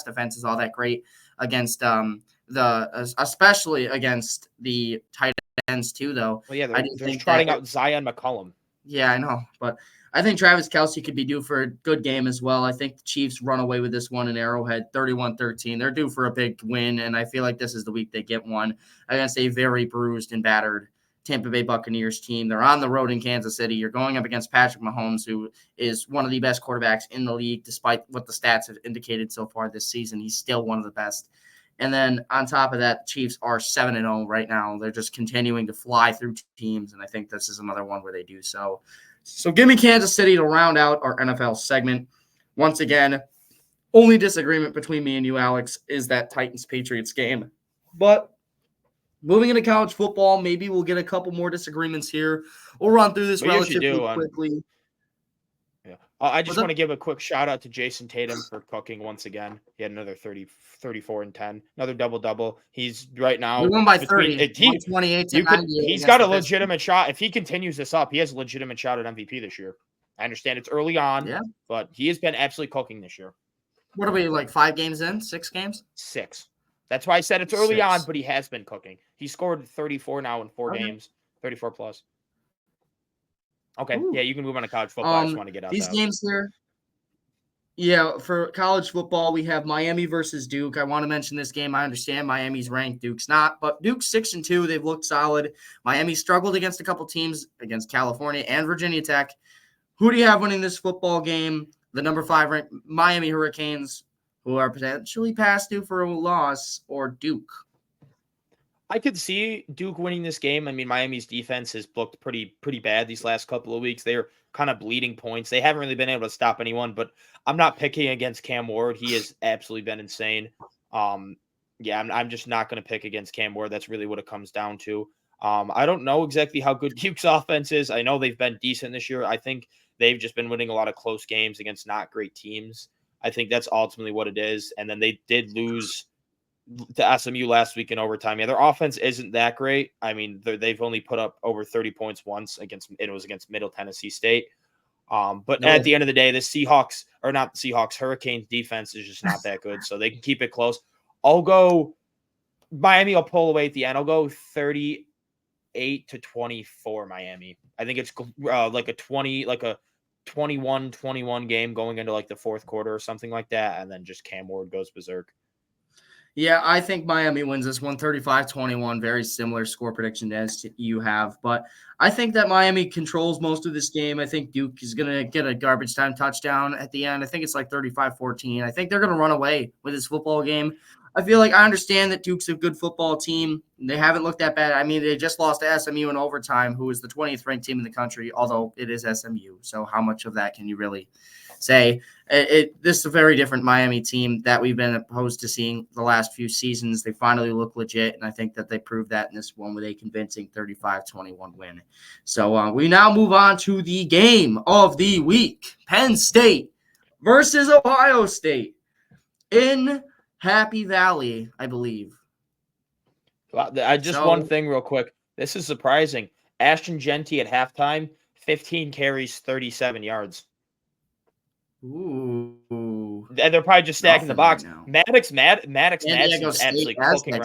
defense is all that great against especially against the tight ends too, though. Well, yeah, they're trotting out Zion McCollum. Yeah, I know, but I think Travis Kelce could be due for a good game as well. I think the Chiefs run away with this one in Arrowhead, 31-13. They're due for a big win, and I feel like this is the week they get one against a very bruised and battered Tampa Bay Buccaneers team. They're on the road in Kansas City. You're going up against Patrick Mahomes, who is one of the best quarterbacks in the league, despite what the stats have indicated so far this season. He's still one of the best. And then on top of that, the Chiefs are 7-0 right now. They're just continuing to fly through teams, and I think this is another one where they do so. So give me Kansas City to round out our NFL segment. Once again, only disagreement between me and you, Alex, is that Titans-Patriots game. But moving into college football, maybe we'll get a couple more disagreements here. We'll run through this relatively quickly. Yeah. I just want to give a quick shout out to Jason Tatum for cooking once again. He had another 34 and 10, another double. He's right now. We won by 30. 28 to 98. He's got a legitimate shot. If he continues this up, he has a legitimate shot at MVP this year. I understand it's early on, but he has been absolutely cooking this year. What are we, like 5 games in? 6 games? 6. That's why I said it's early on, but he has been cooking. He scored 34 now in 4 games, 34 plus. Okay, yeah, you can move on to college football. I just want to get out these games here. Yeah, for college football, we have Miami versus Duke. I want to mention this game. I understand Miami's ranked, Duke's not, but Duke's 6-2. They've looked solid. Miami struggled against a couple teams, against California and Virginia Tech. Who do you have winning this football game? The number 5 ranked Miami Hurricanes, who are potentially past due for a loss, or Duke? I could see Duke winning this game. I mean, Miami's defense has looked pretty bad these last couple of weeks. They're kind of bleeding points. They haven't really been able to stop anyone, but I'm not picking against Cam Ward. He has absolutely been insane. Um, yeah, I'm just not going to pick against Cam Ward. That's really what it comes down to. I don't know exactly how good Duke's offense is. I know they've been decent this year. I think they've just been winning a lot of close games against not great teams. I think that's ultimately what it is. And then they did lose to SMU last week in overtime. Yeah, their offense isn't that great. I mean, they've only put up over 30 points once it was against Middle Tennessee State. But at the end of the day, the Seahawks, or not the Seahawks, Hurricanes defense is just not that good. So they can keep it close. I'll go Miami. I'll pull away at the end. I'll go 38-24 Miami. I think it's like a 21-21 game going into like the fourth quarter or something like that. And then just Cam Ward goes berserk. Yeah, I think Miami wins this one 35-21. Very similar score prediction as you have. But I think that Miami controls most of this game. I think Duke is going to get a garbage time touchdown at the end. I think it's like 35-14. I think they're going to run away with this football game. I feel like I understand that Duke's a good football team. They haven't looked that bad. I mean, they just lost to SMU in overtime, who is the 20th ranked team in the country, although it is SMU. So how much of that can you really say? This is a very different Miami team that we've been opposed to seeing the last few seasons. They finally look legit, and I think that they proved that in this one with a convincing 35-21 win. So we now move on to the game of the week. Penn State versus Ohio State in Happy Valley, I believe. One thing real quick. This is surprising. Ashton Jeanty at halftime, 15 carries, 37 yards. Ooh. And they're probably just stacking the box. Right Maddox Madsen's absolutely cooking.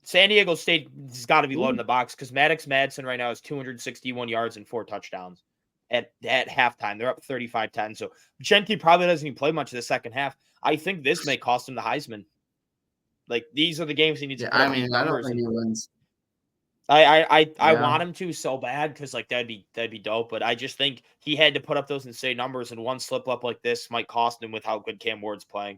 San Diego State has got to be loading the box because Maddox Madsen right now is 261 yards and 4 touchdowns at halftime. They're up 35-10. So Jeanty probably doesn't even play much of the second half. I think this may cost him the Heisman. Like, these are the games he needs to put up these numbers. I don't think he wins. I want him to so bad because like that'd be dope. But I just think he had to put up those insane numbers, and one slip up like this might cost him with how good Cam Ward's playing,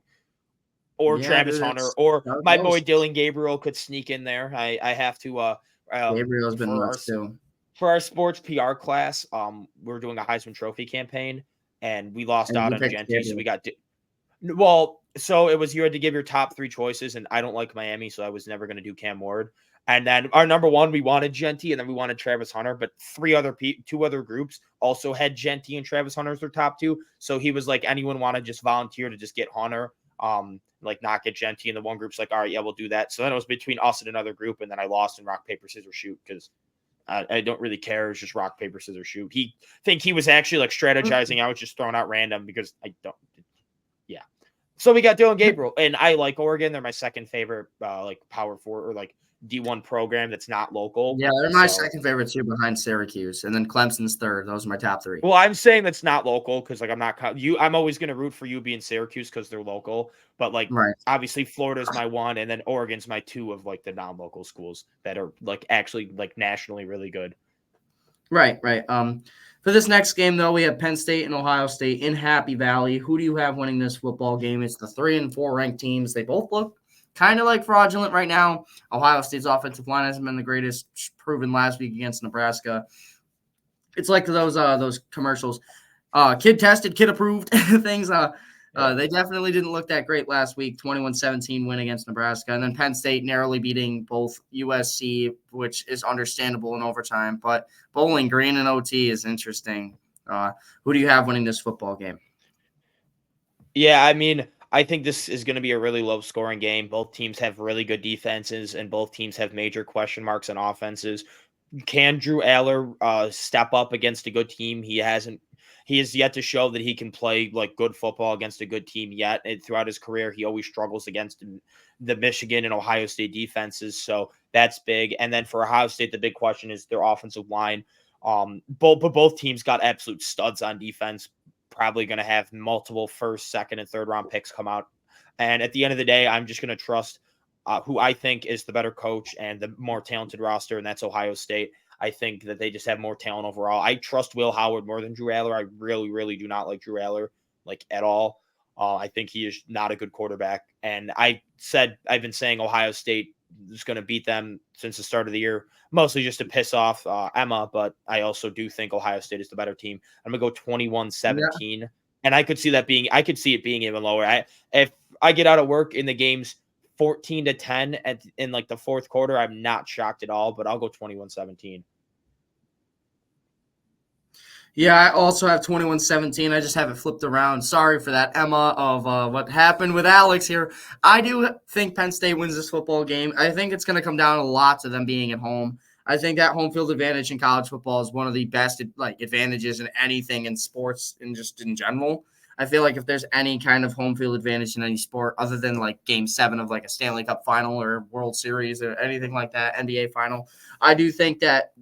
or Travis Hunter, or my boy Dylan Gabriel could sneak in there. I have to. Gabriel's been nuts too. For our sports PR class, we're doing a Heisman Trophy campaign, and we lost out on Jeanty, so we got. So it was you had to give your top 3 choices, and I don't like Miami, so I was never going to do Cam Ward. And then our number 1, we wanted Jeanty, and then we wanted Travis Hunter, but 2 other groups also had Jeanty and Travis Hunter as their top 2. So he was like, anyone want to just volunteer to just get Hunter, like not get Jeanty, and the one group's like, all right, yeah, we'll do that. So then it was between us and another group, and then I lost in rock, paper, scissors, shoot because I don't really care. It's just rock, paper, scissors, shoot. He was actually like strategizing. I was just throwing out random because I don't. Yeah. So we got Dylan Gabriel, and I like Oregon. They're my second favorite, like Power 4 or like D1 program that's not local. Yeah, they're my second favorite too, behind Syracuse, and then Clemson's third. Those are my top 3. Well, I'm saying that's not local because like I'm always going to root for UB and Syracuse because they're local, but like obviously Florida's my 1, and then Oregon's my 2 of like the non-local schools that are like actually like nationally really good. Right. For this next game, though, we have Penn State and Ohio State in Happy Valley. Who do you have winning this football game? It's the 3 and 4 ranked teams. They both look kind of like fraudulent right now. Ohio State's offensive line hasn't been the greatest, proven last week against Nebraska. It's like those commercials, kid tested, kid approved things. They definitely didn't look that great last week. 21-17 win against Nebraska, and then Penn State narrowly beating both USC, which is understandable in overtime. But Bowling Green and OT is interesting. Who do you have winning this football game? Yeah, I mean, I think this is going to be a really low-scoring game. Both teams have really good defenses, and both teams have major question marks on offenses. Can Drew Aller step up against a good team? He has yet to show that he can play like good football against a good team yet. And throughout his career, he always struggles against the Michigan and Ohio State defenses. So that's big. And then for Ohio State, the big question is their offensive line. Both teams got absolute studs on defense. Probably going to have multiple first, second, and third round picks come out. And at the end of the day, I'm just going to trust who I think is the better coach and the more talented roster, and that's Ohio State. I think that they just have more talent overall. I trust Will Howard more than Drew Aller. I really, really do not like Drew Aller, like, at all. I think he is not a good quarterback. And I've been saying Ohio State is going to beat them since the start of the year, mostly just to piss off Emma. But I also do think Ohio State is the better team. I'm going to go 21-17. And I could see it being even lower. If I get out of work in the games 14-10 in like the fourth quarter, I'm not shocked at all, but I'll go 21-17. Yeah, I also have 21-17. I just have it flipped around. Sorry for that, Emma, of what happened with Alex here. I do think Penn State wins this football game. I think it's going to come down a lot to them being at home. I think that home field advantage in college football is one of the best advantages in anything in sports and just in general. I feel like if there's any kind of home field advantage in any sport other than like game 7 of like a Stanley Cup final or World Series or anything like that, NBA final, I do think that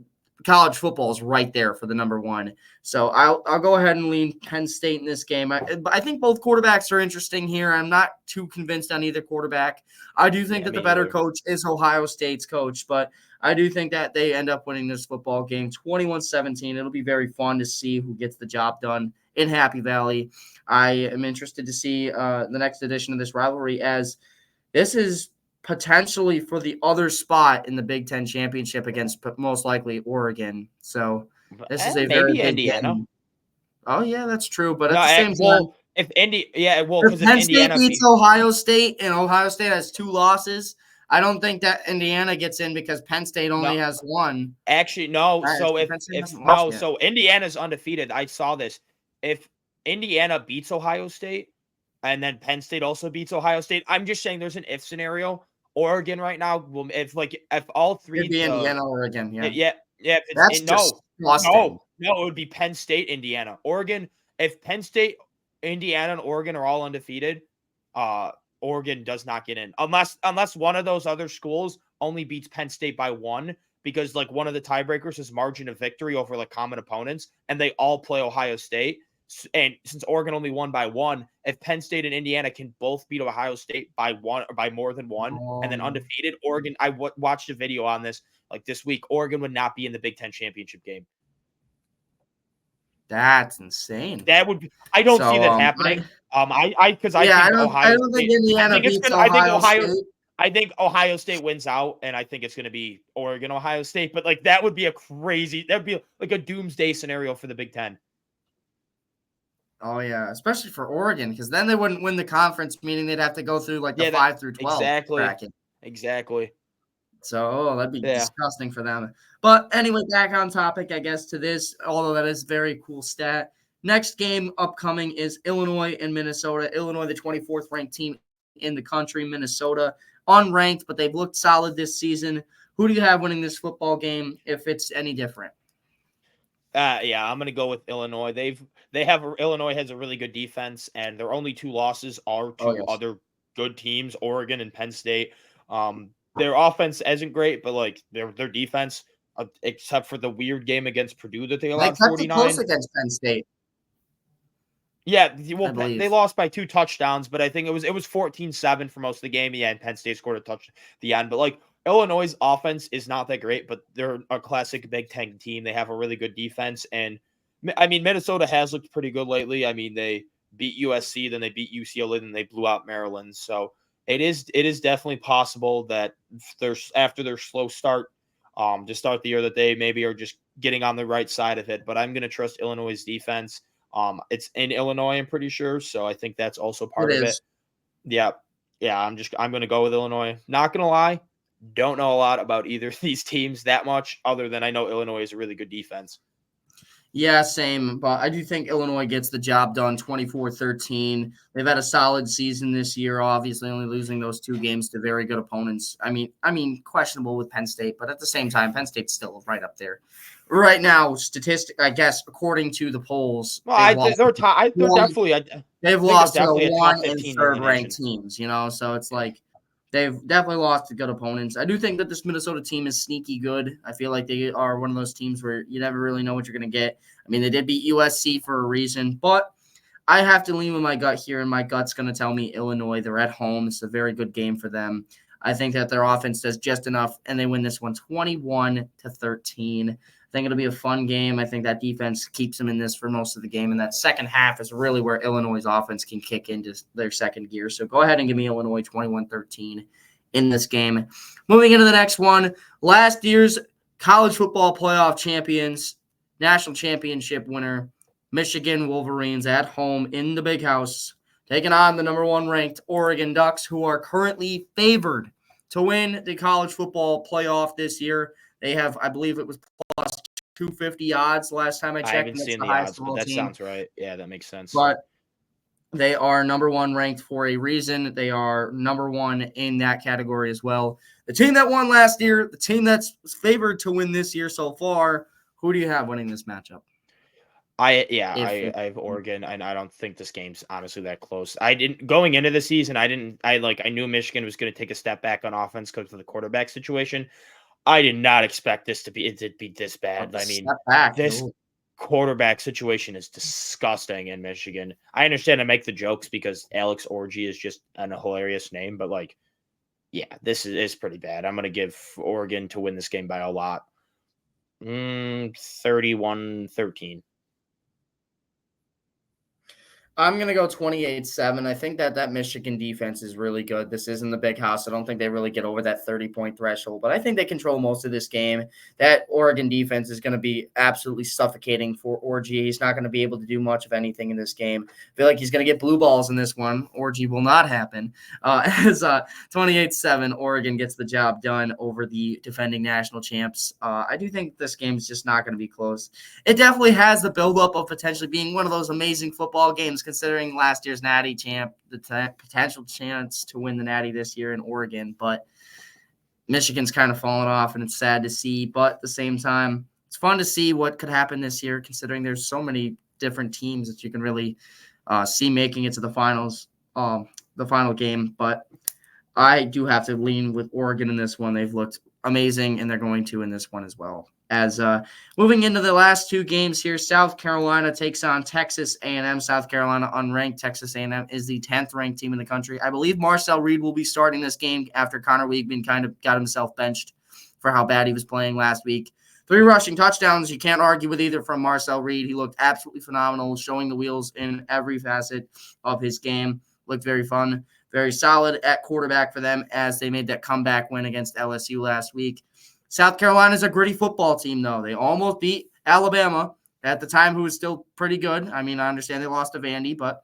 college football is right there for the number one. So I'll go ahead and lean Penn State in this game. I think both quarterbacks are interesting here. I'm not too convinced on either quarterback. I do think that the better coach is Ohio State's coach, but I do think that they end up winning this football game 21-17. It'll be very fun to see who gets the job done in Happy Valley. I am interested to see the next edition of this rivalry, as this is potentially for the other spot in the Big Ten championship against most likely Oregon. So this is a very big Indiana. game. Oh yeah, that's true. But at the same time, if Penn State beats Ohio State and Ohio State has 2 losses, I don't think that Indiana gets in because Penn State only has 1. Actually, no. So Indiana's undefeated. I saw this. If Indiana beats Ohio State and then Penn State also beats Ohio State, I'm just saying there's an if scenario. Oregon right now, if all three, it'd be Indiana, Oregon, That's no, it would be Penn State, Indiana, Oregon. If Penn State, Indiana, and Oregon are all undefeated, Oregon does not get in unless one of those other schools only beats Penn State by 1, because like one of the tiebreakers is margin of victory over like common opponents, and they all play Ohio State. And since Oregon only won by 1, if Penn State and Indiana can both beat Ohio State by 1 or by more than 1, and then undefeated, Oregon, I watched a video on this like this week, Oregon would not be in the Big Ten championship game. That's insane. That would be, I don't see that happening. I don't think Indiana beats Ohio State. I think Ohio State wins out, and I think it's going to be Oregon, Ohio State. But like that would be that'd be like a doomsday scenario for the Big Ten. Oh yeah, especially for Oregon, because then they wouldn't win the conference, meaning they'd have to go through like the 5 through 12 bracket. Exactly. So that'd be disgusting for them. But anyway, back on topic, I guess, to this, although that is a very cool stat. Next game upcoming is Illinois and Minnesota. Illinois, the 24th ranked team in the country. Minnesota, unranked, but they've looked solid this season. Who do you have winning this football game if it's any different? I'm going to go with Illinois. Illinois has a really good defense, and their only 2 losses are to other good teams, Oregon and Penn State. Their offense isn't great, but like their defense, except for the weird game against Purdue that they allowed 49. Close against Penn State. Yeah, well, they lost by 2 touchdowns, but I think it was 14-7 for most of the game. Yeah, and Penn State scored a touchdown at the end. But like Illinois' offense is not that great, but they're a classic Big Ten team. They have a really good defense, and I mean Minnesota has looked pretty good lately. I mean they beat USC, then they beat UCLA, then they blew out Maryland. So it is definitely possible that after their slow start to start the year that they maybe are just getting on the right side of it. But I'm going to trust Illinois' defense. It's in Illinois, I'm pretty sure. So I think that's also part of it. Yeah. I'm going to go with Illinois. Not going to lie. Don't know a lot about either of these teams that much, other than I know Illinois is a really good defense. Yeah, same. But I do think Illinois gets the job done 24-13. They've had a solid season this year, obviously only losing those 2 games to very good opponents. I mean, questionable with Penn State, but at the same time, Penn State's still right up there. Right now, I guess, according to the polls, they've lost to the 1 and 3rd ranked teams, so it's like they've definitely lost to good opponents. I do think that this Minnesota team is sneaky good. I feel like they are one of those teams where you never really know what you're going to get. I mean, they did beat USC for a reason, but I have to lean with my gut here, and my gut's going to tell me Illinois. They're at home. It's a very good game for them. I think that their offense does just enough, and they win this one 21-13. I think it'll be a fun game. I think that defense keeps them in this for most of the game, and that second half is really where Illinois' offense can kick into their second gear. So go ahead and give me Illinois 21-13 in this game. Moving into the next one, last year's college football playoff champions, national championship winner, Michigan Wolverines at home in the Big House, taking on the number 1 ranked Oregon Ducks, who are currently favored to win the college football playoff this year. They have, I believe it was plus 250 odds last time I checked. I haven't seen the odds, but that sounds right. Yeah, that makes sense. But they are number 1 ranked for a reason. They are number 1 in that category as well. The team that won last year, the team that's favored to win this year so far, who do you have winning this matchup? I have Oregon, and I don't think this game's honestly that close. Going into the season, I knew Michigan was going to take a step back on offense because of the quarterback situation. I did not expect this to be this bad. I mean, this quarterback situation is disgusting in Michigan. I understand I make the jokes because Alex Orji is just a hilarious name, but this is pretty bad. I'm going to give Oregon to win this game by a lot. 31-13. I'm going to go 28-7. I think that Michigan defense is really good. This isn't the Big House. I don't think they really get over that 30-point threshold, but I think they control most of this game. That Oregon defense is going to be absolutely suffocating for Orji. He's not going to be able to do much of anything in this game. I feel like he's going to get blue balls in this one. Orji will not happen. As 28-7, Oregon gets the job done over the defending national champs. I do think this game is just not going to be close. It definitely has the buildup of potentially being one of those amazing football games, considering last year's Natty champ, the potential chance to win the Natty this year in Oregon. But Michigan's kind of fallen off, and it's sad to see. But at the same time, it's fun to see what could happen this year, considering there's so many different teams that you can really see making it to the finals, the final game. But I do have to lean with Oregon in this one. They've looked amazing, and they're going to in this one as well. As moving into the last 2 games here, South Carolina takes on Texas A&M. South Carolina unranked. Texas A&M is the 10th ranked team in the country. I believe Marcel Reed will be starting this game after Connor Weigman kind of got himself benched for how bad he was playing last week. 3 rushing touchdowns. You can't argue with either from Marcel Reed. He looked absolutely phenomenal, showing the wheels in every facet of his game. Looked very fun, very solid at quarterback for them as they made that comeback win against LSU last week. South Carolina is a gritty football team, though. They almost beat Alabama at the time, who was still pretty good. I mean, I understand they lost to Vandy, but,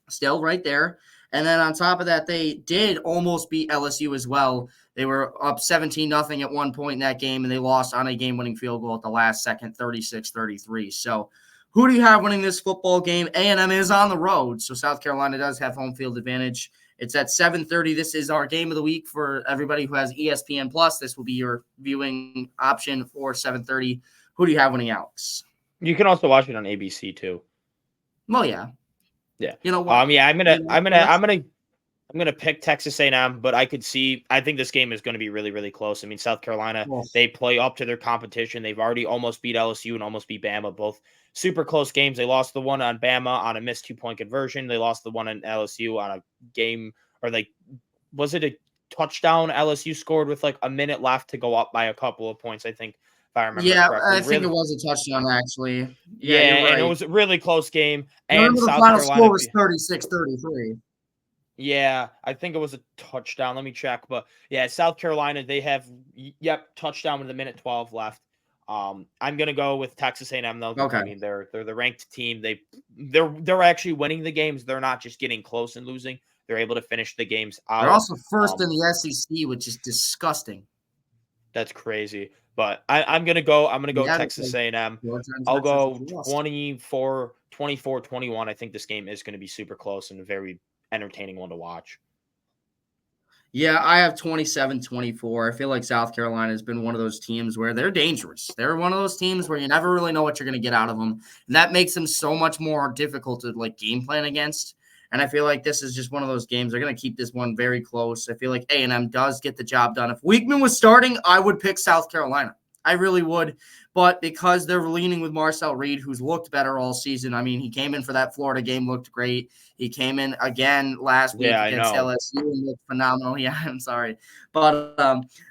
still right there. And then on top of that, they did almost beat LSU as well. They were up 17-0 at one point in that game, and they lost on a game-winning field goal at the last second, 36-33. So who do you have winning this football game? A&M is on the road, so South Carolina does have home field advantage. It's at 7:30. This is our game of the week for everybody who has ESPN+. This will be your viewing option for 7:30. Who do you have winning, Alex? You can also watch it on ABC too. Well, yeah. Yeah. You know what? I'm gonna pick Texas A&M, but I think this game is going to be really, really close. I mean, South Carolina, they play up to their competition. They've already almost beat LSU and almost beat Bama, both super close games. They lost the one on Bama on a missed 2-point conversion. They lost the one on LSU on a game, was it a touchdown LSU scored with a minute left to go up by a couple of points, I think, if I remember correctly. I think it was a touchdown, actually. Yeah, and it was a really close game. And South the final Carolina score was 36-33. Yeah, I think it was a touchdown. Let me check. But yeah, South Carolina, they have touchdown with a minute 12 left. I'm gonna go with Texas A&M though. Okay. I mean, they're the ranked team. They're actually winning the games. They're not just getting close and losing. They're able to finish the games out. They're also first in the SEC, which is disgusting. That's crazy. But I'm gonna go Texas A&M. I'll go 24-21. I think this game is gonna be super close and a very entertaining one to watch. Yeah, I have 27-24. I feel like South Carolina has been one of those teams where they're dangerous. They're one of those teams where you never really know what you're going to get out of them. And that makes them so much more difficult to game plan against. And I feel like this is just one of those games. They're going to keep this one very close. I feel like A&M does get the job done. If Weigman was starting, I would pick South Carolina. I really would. But because they're leaning with Marcel Reed, who's looked better all season. I mean, he came in for that Florida game, looked great. He came in again last week Yeah, I against know. LSU and looked phenomenal. Yeah, I'm sorry. But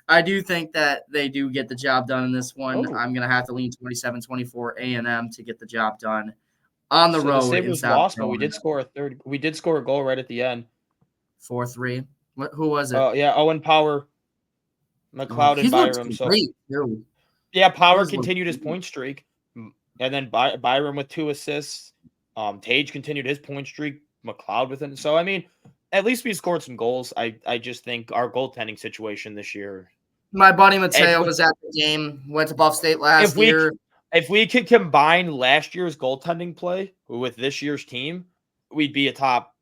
I do think that they do get the job done in this one. Oh. I'm going to have to lean 27-24 A&M to get the job done on the So road in Sabres South lost, but Carolina. we did score a goal right at the end. 4-3. Who was it? Yeah, Owen Power, McLeod, and Byram. So great, too. yeah, Power He's looked continued his point streak, and then Byram with 2 assists. Tage continued his point streak. McLeod with it. So I mean, at least we scored some goals. I just think our goaltending situation this year. My buddy Mateo was at the game. Went to Buff State last year. If we could combine last year's goaltending play with this year's team, we'd be a top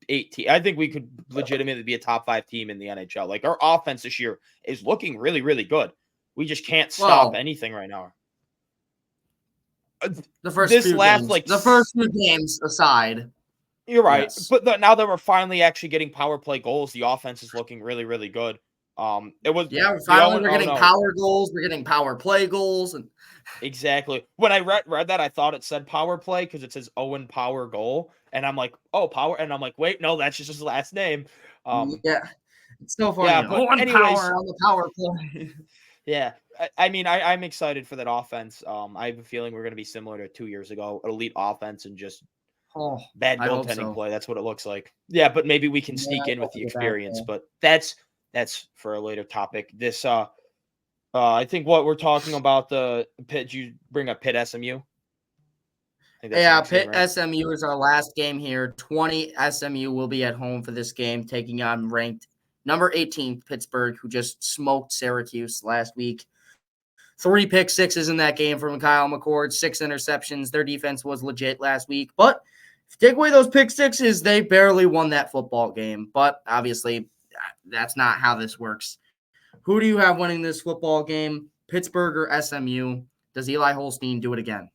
8 team. I think we could legitimately be a top 5 team in the NHL. Like our offense this year is looking really, really good. We just can't stop anything right now. The first few games aside. You're right. Yes. But now that we're finally actually getting power play goals, the offense is looking really, really good. We're getting power goals. We're getting power play goals. And exactly. When I read that, I thought it said power play because it says Owen Power goal. And I'm like, oh, Power. And I'm like, wait, no, that's just his last name. Yeah. It's so funny. Yeah, but Owen anyways, Power on the power play. Yeah. I mean, I'm excited for that offense. I have a feeling we're going to be similar to 2 years ago. Elite offense and just bad goaltending play. That's what it looks like. Yeah, but maybe we can sneak in with the experience. But that's for a later topic. This I think what we're talking about the Pitt. You bring up Pitt SMU. Yeah, Pitt SMU is our last game here. 20 SMU will be at home for this game, taking on ranked number 18 Pittsburgh, who just smoked Syracuse last week. 3 pick sixes in that game from Kyle McCord, 6 interceptions. Their defense was legit last week, but if you take away those pick sixes, they barely won that football game. But obviously, that's not how this works. Who do you have winning this football game, Pittsburgh or SMU? Does Eli Holstein do it again?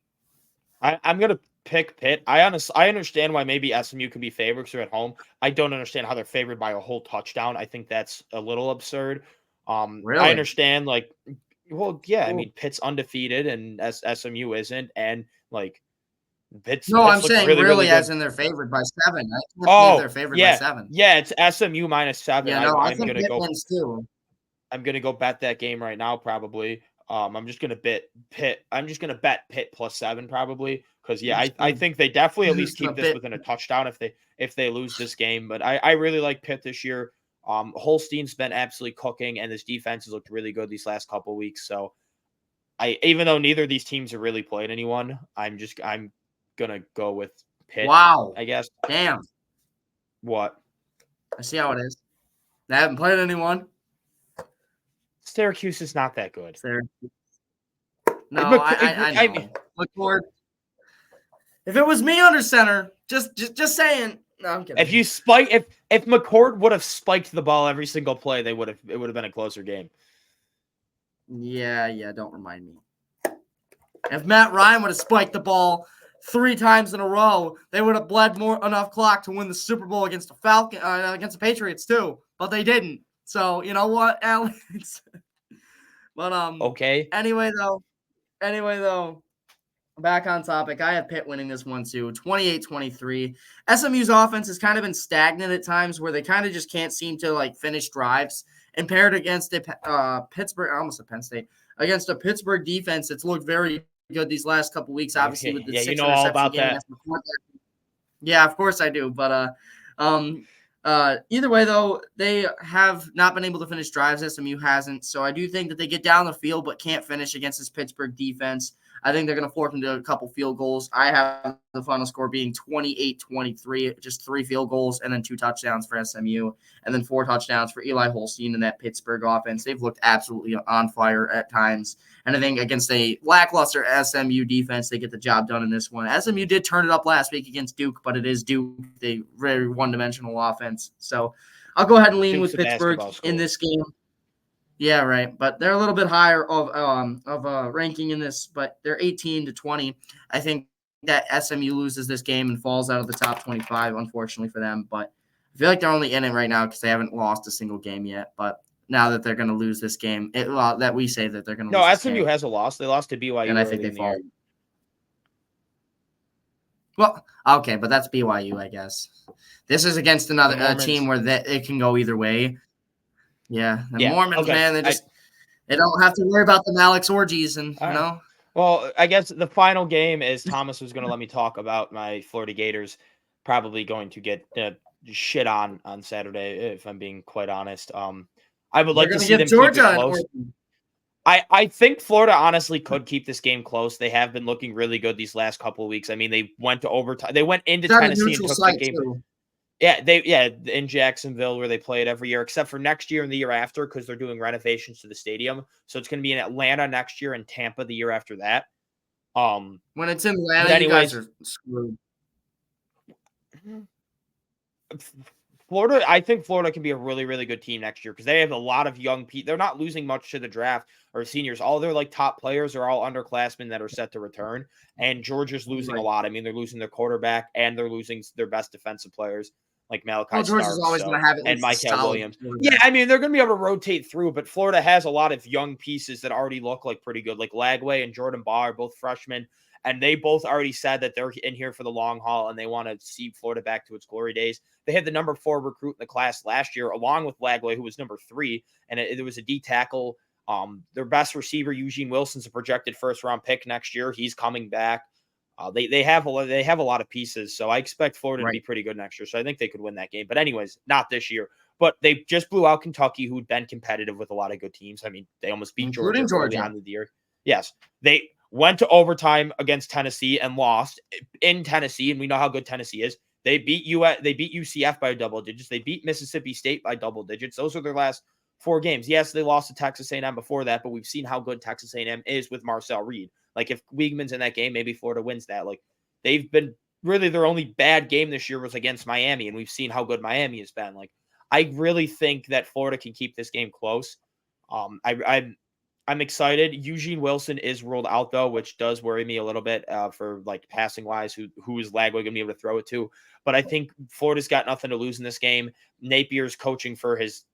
I'm going to pick Pitt. I understand why maybe SMU could be favored because they're at home. I don't understand how they're favored by a whole touchdown. I think that's a little absurd. Really? I understand, I mean, Pitt's undefeated and SMU isn't, and Pitt's I'm saying really as in they're favored by 7. I can't they're favored by 7. Yeah, it's SMU minus 7. Yeah, I think Pitt wins too. I'm gonna go bet that game right now, probably. I'm just gonna bet Pitt. I'm just gonna bet Pitt plus 7 probably because I think they definitely at least keep this within a touchdown if they lose this game. But I really like Pitt this year. Holstein's been absolutely cooking, and this defense has looked really good these last couple of weeks. So even though neither of these teams have really played anyone, I'm gonna go with Pitt. Wow, I guess. Damn. What? I see how it is. They haven't played anyone. Syracuse is not that good. No, I know. McCord. If it was me under center, just saying. No, I'm kidding. If McCord would have spiked the ball every single play, it would have been a closer game. Yeah, don't remind me. If Matt Ryan would have spiked the ball 3 times in a row, they would have bled enough clock to win the Super Bowl against the Patriots too. But they didn't. So you know what, Alex? But okay. Anyway though, back on topic. I have Pitt winning this one too, 28-23. SMU's offense has kind of been stagnant at times, where they kind of just can't seem to finish drives. And paired against a Pittsburgh, I almost said Penn State, against a Pittsburgh defense that's looked very good these last couple weeks. Obviously, with the 6 you know all about that. Yeah, of course I do. But either way, though, they have not been able to finish drives. SMU hasn't. So I do think that they get down the field but can't finish against this Pittsburgh defense. I think they're going to force into a couple field goals. I have the final score being 28-23, just 3 field goals and then 2 touchdowns for SMU, and then 4 touchdowns for Eli Holstein and that Pittsburgh offense. They've looked absolutely on fire at times. And I think against a lackluster SMU defense, they get the job done in this one. SMU did turn it up last week against Duke, but it is Duke, the very one-dimensional offense. So I'll go ahead and lean with Pittsburgh in this game. Yeah, right. But they're a little bit higher of ranking in this, but they're 18-20. I think that SMU loses this game and falls out of the top 25, unfortunately for them. But I feel like they're only in it right now because they haven't lost a single game yet. But now that they're going to lose this game. That we say that they're going to No, lose this SMU game. has a loss. They lost to BYU And I think early they in the year. fall. Well, okay, but that's BYU, I guess. This is against another team where it can go either way. Yeah, the Mormons, okay. man, they don't have to worry about the Alex orgies, and you know. Well, I guess the final game is Thomas was going to let me talk about my Florida Gators. Probably going to get shit on Saturday, if I'm being quite honest. I would like to see them Georgia keep it close. I think Florida honestly could keep this game close. They have been looking really good these last couple of weeks. I mean, they went to overtime. They went into Tennessee and took the game. Too. Yeah, in Jacksonville where they play it every year, except for next year and the year after because they're doing renovations to the stadium. So it's going to be in Atlanta next year and Tampa the year after that. When it's in Atlanta, you guys are screwed. Florida, I think Florida can be a really, really good team next year because they have a lot of young people. They're not losing much to the draft or seniors. All their top players are all underclassmen that are set to return. And Georgia's losing a lot. I mean, they're losing their quarterback and they're losing their best defensive players like Malachi Starks always going to have and Michael Williams. Yeah, I mean, they're going to be able to rotate through, but Florida has a lot of young pieces that already look like pretty good. Like Lagway and Jordan Baugh are both freshmen. And they both already said that they're in here for the long haul and they want to see Florida back to its glory days. They had the number 4 recruit in the class last year, along with Lagway, who was number 3. And it was a D tackle. Their best receiver, Eugene Wilson's a projected first-round pick next year. He's coming back. They have a lot of pieces. So I expect Florida to be pretty good next year. So I think they could win that game. But anyways, not this year. But they just blew out Kentucky, who'd been competitive with a lot of good teams. I mean, they almost beat Georgia early on in the year. Yes, they went to overtime against Tennessee and lost in Tennessee, and we know how good Tennessee is. They beat UCF by double digits. They beat Mississippi State by double digits. Those are their last 4 games. Yes, they lost to Texas A&M before that, but we've seen how good Texas A&M is with Marcel Reed. Like if Weigman's in that game, maybe Florida wins that. Like they've been really their only bad game this year was against Miami, and we've seen how good Miami has been. Like I really think that Florida can keep this game close. I'm excited. Eugene Wilson is ruled out though, which does worry me a little bit for like passing wise. Who is Lagway going to be able to throw it to? But I think Florida's got nothing to lose in this game. Napier's coaching for his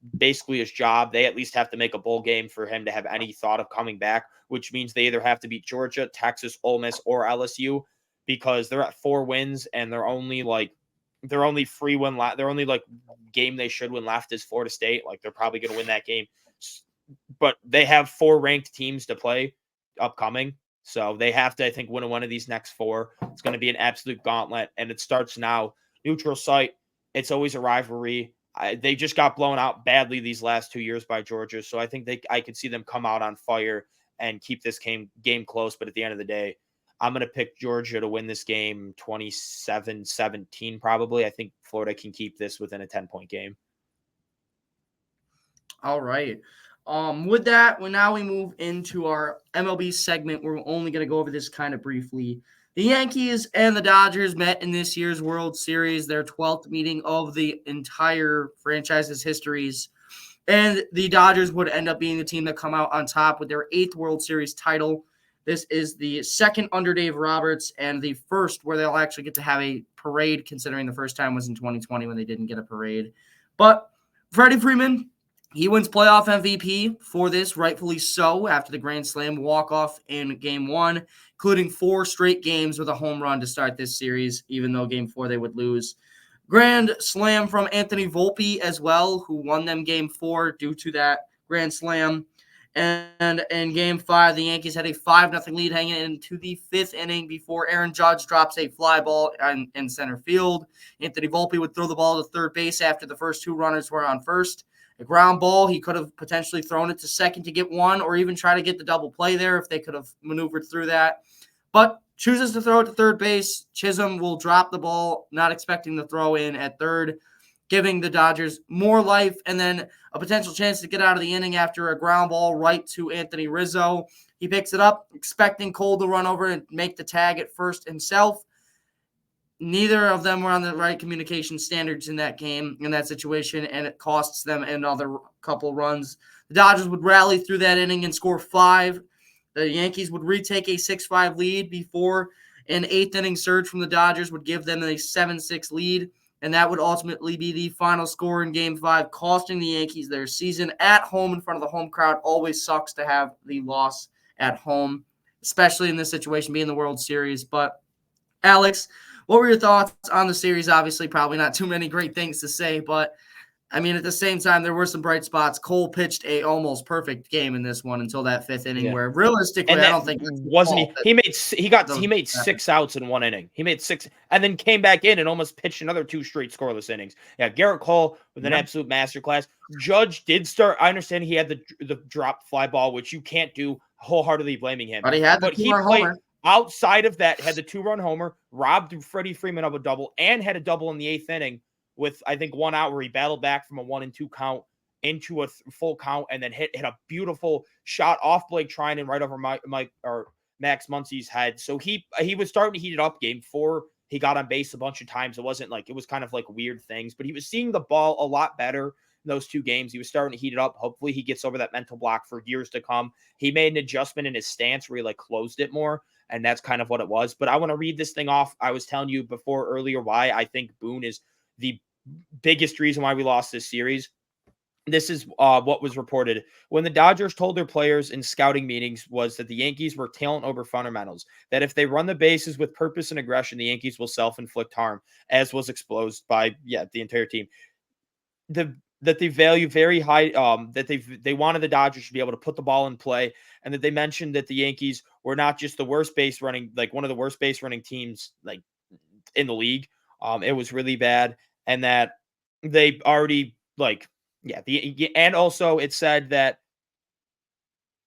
job. They at least have to make a bowl game for him to have any thought of coming back, which means they either have to beat Georgia, Texas, Ole Miss, or LSU because they're at 4 wins and they're only free win. Their only game they should win left is Florida State. Like they're probably going to win that game. But they have 4 ranked teams to play upcoming. So they have to, I think, win one of these next 4. It's going to be an absolute gauntlet. And it starts now. Neutral site. It's always a rivalry. They just got blown out badly these last 2 years by Georgia. So I think I could see them come out on fire and keep this game close. But at the end of the day, I'm going to pick Georgia to win this game 27-17 probably. I think Florida can keep this within a 10-point game. All right. With that, now we move into our MLB segment. We're only going to go over this kind of briefly. The Yankees and the Dodgers met in this year's World Series, their 12th meeting of the entire franchise's histories. And the Dodgers would end up being the team that come out on top with their 8th World Series title. This is the second under Dave Roberts and the first where they'll actually get to have a parade, considering the first time was in 2020 when they didn't get a parade. But Freddie Freeman, he wins playoff MVP for this, rightfully so, after the Grand Slam walk-off in Game 1, including 4 straight games with a home run to start this series, even though Game 4 they would lose. Grand Slam from Anthony Volpe as well, who won them Game 4 due to that Grand Slam. And in Game 5, the Yankees had a 5-0 lead hanging into the 5th inning before Aaron Judge drops a fly ball in center field. Anthony Volpe would throw the ball to third base after the first 2 runners were on first. A ground ball, he could have potentially thrown it to second to get 1 or even try to get the double play there if they could have maneuvered through that. But chooses to throw it to third base. Chisholm will drop the ball, not expecting the throw in at third, giving the Dodgers more life and then a potential chance to get out of the inning after a ground ball right to Anthony Rizzo. He picks it up, expecting Cole to run over and make the tag at first himself. Neither of them were on the right communication standards in that game, in that situation, and it costs them another couple runs. The Dodgers would rally through that inning and score 5. The Yankees would retake a 6-5 lead before an 8th inning surge from the Dodgers would give them a 7-6 lead. and that would ultimately be the final score in Game 5, costing the Yankees their season. At home in front of the home crowd always sucks to have the loss at home, especially in this situation, being the World Series. But, Alex, what were your thoughts on the series? Obviously, probably not too many great things to say, but I mean, at the same time, there were some bright spots. Cole pitched a almost perfect game in this one until that 5th inning, where realistically, and I don't think wasn't he. He made 6 outs in 1 inning. He made 6, and then came back in and almost pitched another 2 straight scoreless innings. Yeah, Garrett Cole with an absolute masterclass. Judge did start. I understand he had the dropped fly ball, which you can't do. Wholeheartedly blaming him, but he had the two-run homer. Outside of that, had the 2-run homer, robbed Freddie Freeman of a double, and had a double in the 8th inning with, I think, 1 out where he battled back from a 1-2 count into a full count, and then hit a beautiful shot off Blake Trinan right over Max Muncy's head. So he was starting to heat it up. Game 4, he got on base a bunch of times. It wasn't like, it was kind of like weird things, but he was seeing the ball a lot better in those 2 games. He was starting to heat it up. Hopefully he gets over that mental block for years to come. He made an adjustment in his stance where he closed it more, and that's kind of what it was. But I want to read this thing off. I was telling you before earlier why I think Boone is the biggest reason why we lost this series. This is what was reported. When the Dodgers told their players in scouting meetings was that the Yankees were talent over fundamentals, that if they run the bases with purpose and aggression, the Yankees will self-inflict harm, as was exposed by the entire team. That they value very high, that they wanted the Dodgers to be able to put the ball in play, and that they mentioned that the Yankees were not just the worst base running, one of the worst base running teams in the league. It was really bad, and that they already and also it said that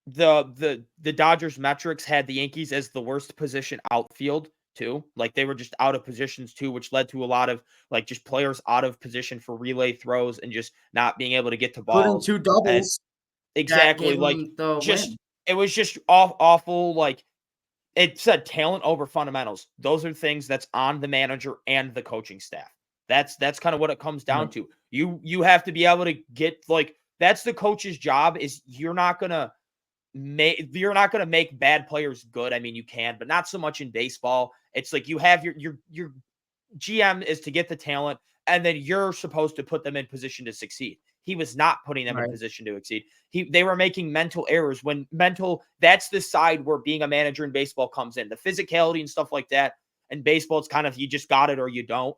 the Dodgers metrics had the Yankees as the worst position outfield too. They were just out of positions too, which led to a lot of just players out of position for relay throws and just not being able to get to balls. 2 doubles. Exactly. It was just awful. It said talent over fundamentals. Those are things that's on the manager and the coaching staff. That's kind of what it comes down to. You have to be able to get that's the coach's job. Is you're not gonna make bad players good. I mean, you can, but not so much in baseball. It's you have your GM is to get the talent, and then you're supposed to put them in position to succeed. He was not putting them in position to succeed. They were making mental errors that's the side where being a manager in baseball comes in. The physicality and stuff like that. In baseball, it's kind of, you just got it or you don't.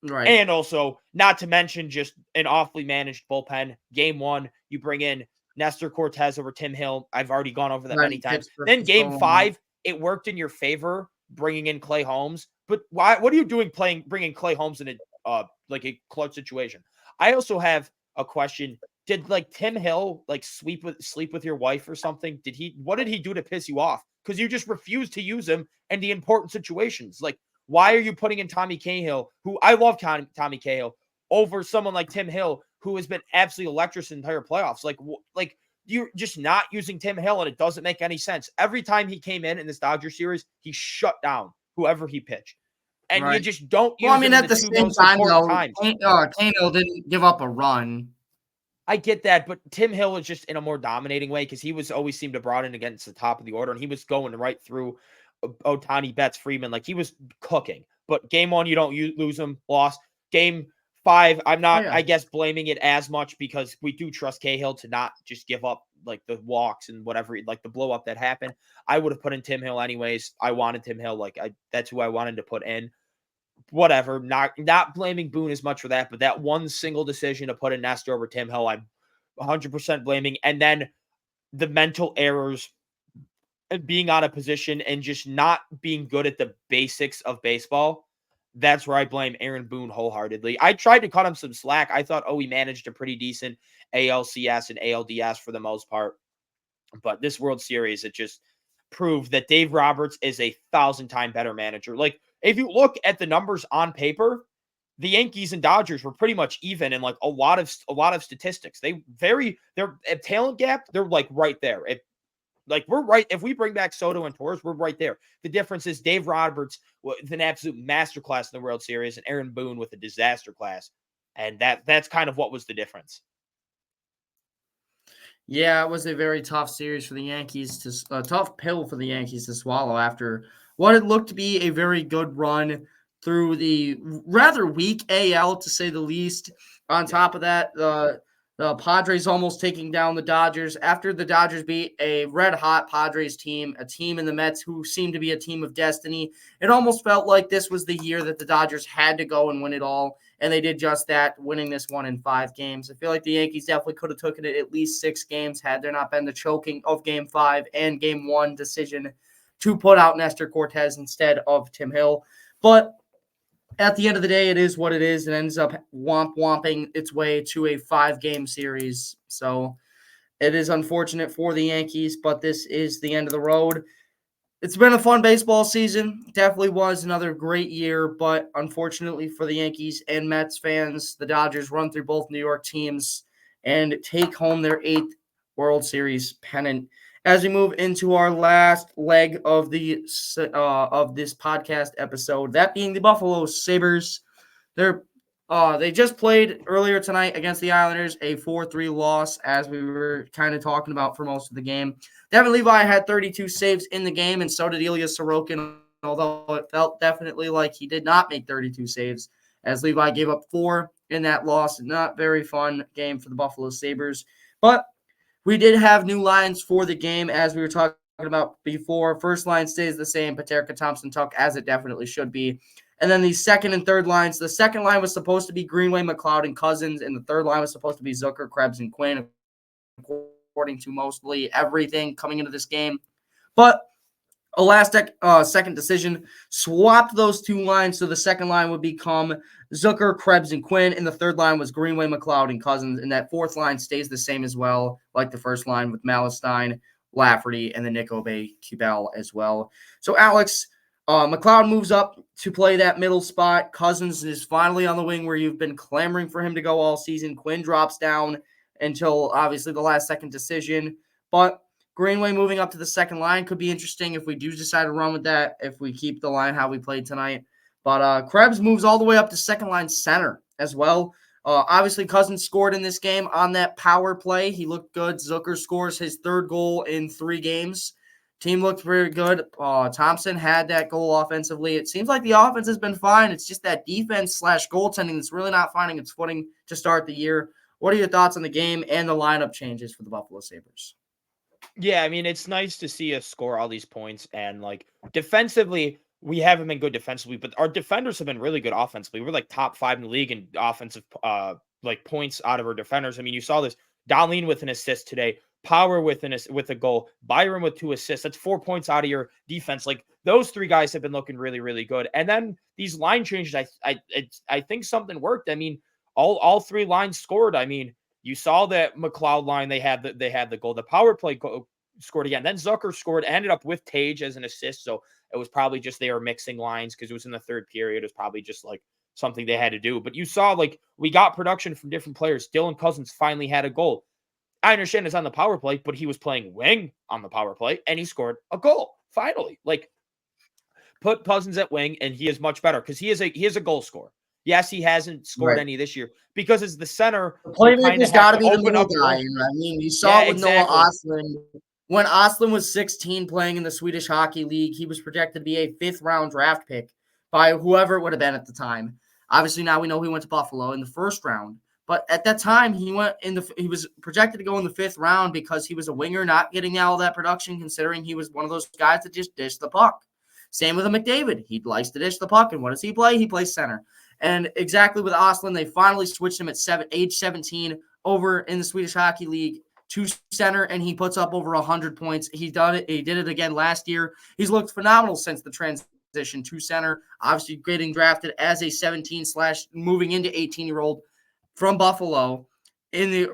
Right. And also, not to mention, just an awfully managed bullpen. Game 1, you bring in Nestor Cortez over Tim Hill. I've already gone over that many times. Then Game 5, it worked in your favor, bringing in Clay Holmes. But why? What are you doing bringing Clay Holmes in a clutch situation? I also have a question. Did Tim Hill sleep with your wife or something? What did he do to piss you off? Because you just refused to use him in the important situations. Why are you putting in Tommy Cahill, who I love Tommy Cahill, over someone like Tim Hill, who has been absolutely electric in the entire playoffs? You're just not using Tim Hill, and it doesn't make any sense. Every time he came in this Dodger series, he shut down whoever he pitched. And you just don't use him at the same time, though, Cahill didn't give up a run. I get that, but Tim Hill was just in a more dominating way because he always seemed to brought in against the top of the order, and he was going right through Ohtani, Betts, Freeman. He was cooking. But Game 1, you don't lose him, lost. Game 5, I'm not, I guess, blaming it as much because we do trust Cahill to not just give up the walks and whatever, the blow up that happened. I would have put in Tim Hill anyways. I wanted Tim Hill. That's who I wanted to put in. Whatever, not blaming Boone as much for that, but that one single decision to put in Nestor over Tim Hill, I'm 100% blaming. And then the mental errors and being out of position and just not being good at the basics of baseball. That's where I blame Aaron Boone wholeheartedly. I tried to cut him some slack. I thought, he managed a pretty decent ALCS and ALDS for the most part. But this World Series, it just proved that Dave Roberts is a 1,000-time better manager. If you look at the numbers on paper, the Yankees and Dodgers were pretty much even in a lot of statistics. They're a talent gap. They're right there. We're right. If we bring back Soto and Torres, we're right there. The difference is Dave Roberts with an absolute masterclass in the World Series and Aaron Boone with a disaster class. And that's kind of what was the difference. Yeah, it was a very tough series for the Yankees a tough pill for the Yankees to swallow after what it looked to be a very good run through the rather weak AL, to say the least. On top of that, the Padres almost taking down the Dodgers after the Dodgers beat a red-hot Padres team, a team in the Mets who seemed to be a team of destiny. It almost felt like this was the year that the Dodgers had to go and win it all, and they did just that, winning this one in 5 games. I feel like the Yankees definitely could have taken it at least 6 games had there not been the choking of Game 5 and Game 1 decision to put out Nestor Cortez instead of Tim Hill. But at the end of the day, it is what it is. It ends up womping its way to a 5-game series. So it is unfortunate for the Yankees, but this is the end of the road. It's been a fun baseball season. Definitely was another great year, but unfortunately for the Yankees and Mets fans, the Dodgers run through both New York teams and take home their 8th World Series pennant. As we move into our last leg of this podcast episode, that being the Buffalo Sabres, they just played earlier tonight against the Islanders, a 4-3 loss, as we were kind of talking about for most of the game. Devin Levi had 32 saves in the game, and so did Ilya Sorokin, although it felt definitely like he did not make 32 saves, as Levi gave up 4 in that loss. Not very fun game for the Buffalo Sabres, but we did have new lines for the game, as we were talking about before. First line stays the same, Paterka, Thompson, Tuck, as it definitely should be. And then the second and third lines, the second line was supposed to be Greenway, McLeod, and Cousins, and the third line was supposed to be Zucker, Krebs, and Quinn, according to mostly everything coming into this game. But a last-second decision swapped those 2 lines, so the second line would become Zucker, Krebs, and Quinn, and the third line was Greenway, McLeod, and Cousins, and that fourth line stays the same as well, like the first line with Malestein, Lafferty, and the Nick Obey-Kubel as well. So, Alex, McLeod moves up to play that middle spot. Cousins is finally on the wing where you've been clamoring for him to go all season. Quinn drops down until, obviously, the last-second decision, but Greenway moving up to the second line could be interesting if we do decide to run with that, if we keep the line how we played tonight. But Krebs moves all the way up to second line center as well. Obviously, Cousins scored in this game on that power play. He looked good. Zucker scores his 3rd goal in 3 games. Team looked very good. Thompson had that goal offensively. It seems like the offense has been fine. It's just that defense/goaltending that's really not finding its footing to start the year. What are your thoughts on the game and the lineup changes for the Buffalo Sabres? Yeah, I mean, it's nice to see us score all these points. And, like, defensively, we haven't been good defensively, but our defenders have been really good offensively. We're, like, top 5 in the league in offensive, points out of our defenders. I mean, you saw this. Dahlin with an assist today. Power with a goal. Byron with 2 assists. That's 4 points out of your defense. Like, those 3 guys have been looking really, really good. And then these line changes, I think something worked. I mean, all 3 lines scored. I mean, you saw that McLeod line, they had the goal. The power play scored again. Then Zucker scored, ended up with Tage as an assist. So it was probably just they were mixing lines because it was in the 3rd period. It was probably just like something they had to do. But you saw, like, we got production from different players. Dylan Cousins finally had a goal. I understand it's on the power play, but he was playing wing on the power play, and he scored a goal finally. Like, put Cousins at wing, and he is much better because he is a goal scorer. Yes, he hasn't scored any this year because as the center, the playmaker's got to be the middle guy. I mean, you saw it with Noah Ostlund. When Ostlund was 16 playing in the Swedish Hockey League, he was projected to be a 5th-round draft pick by whoever it would have been at the time. Obviously, now we know he went to Buffalo in the 1st round. But at that time, he was projected to go in the 5th round because he was a winger, not getting all that production, considering he was one of those guys that just dished the puck. Same with a McDavid. He likes to dish the puck, and what does he play? He plays center. And exactly with Ostlund, they finally switched him at age 17 over in the Swedish Hockey League to center, and he puts up over 100 points. He did it again last year. He's looked phenomenal since the transition to center, obviously getting drafted as a 17/moving into 18-year-old from Buffalo in the,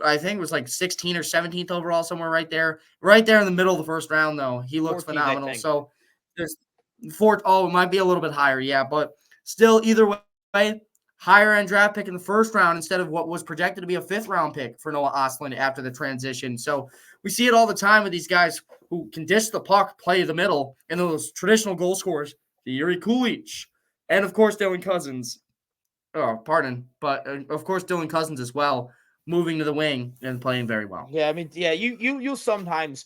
I think it was like 16th or 17th overall, somewhere right there in the middle of the 1st round, though. He looks phenomenal. So there's it might be a little bit higher, yeah, but still, either way, higher end draft pick in the 1st round instead of what was projected to be a 5th-round pick for Noah Ostlund after the transition. So we see it all the time with these guys who can dish the puck, play the middle, and those traditional goal scorers, the Yuri Kulich, and of course Dylan Cousins. Oh, pardon, but of course Dylan Cousins as well, moving to the wing and playing very well. Yeah, I mean, yeah, you'll sometimes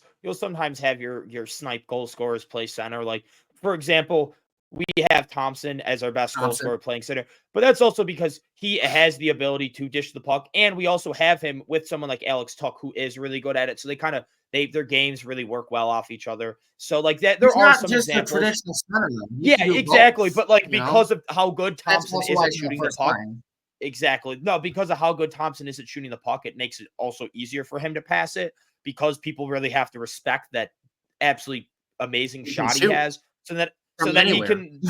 have your snipe goal scorers play center. Like, for example, we have Thompson as our best goal Thompson. scorer playing center, but that's also because he has the ability to dish the puck, and we also have him with someone like Alex Tuch, who is really good at it. So their games really work well off each other. So like that, there He's are not some just examples. a traditional center, though. He Yeah, can do exactly. both, But like you know? because of how good That's Thompson also is why at he's on shooting the first puck. line. Exactly. No, because of how good Thompson is at shooting the puck, it makes it also easier for him to pass it because people really have to respect that absolutely amazing He can shot he shoot has. So that from then he anywhere. can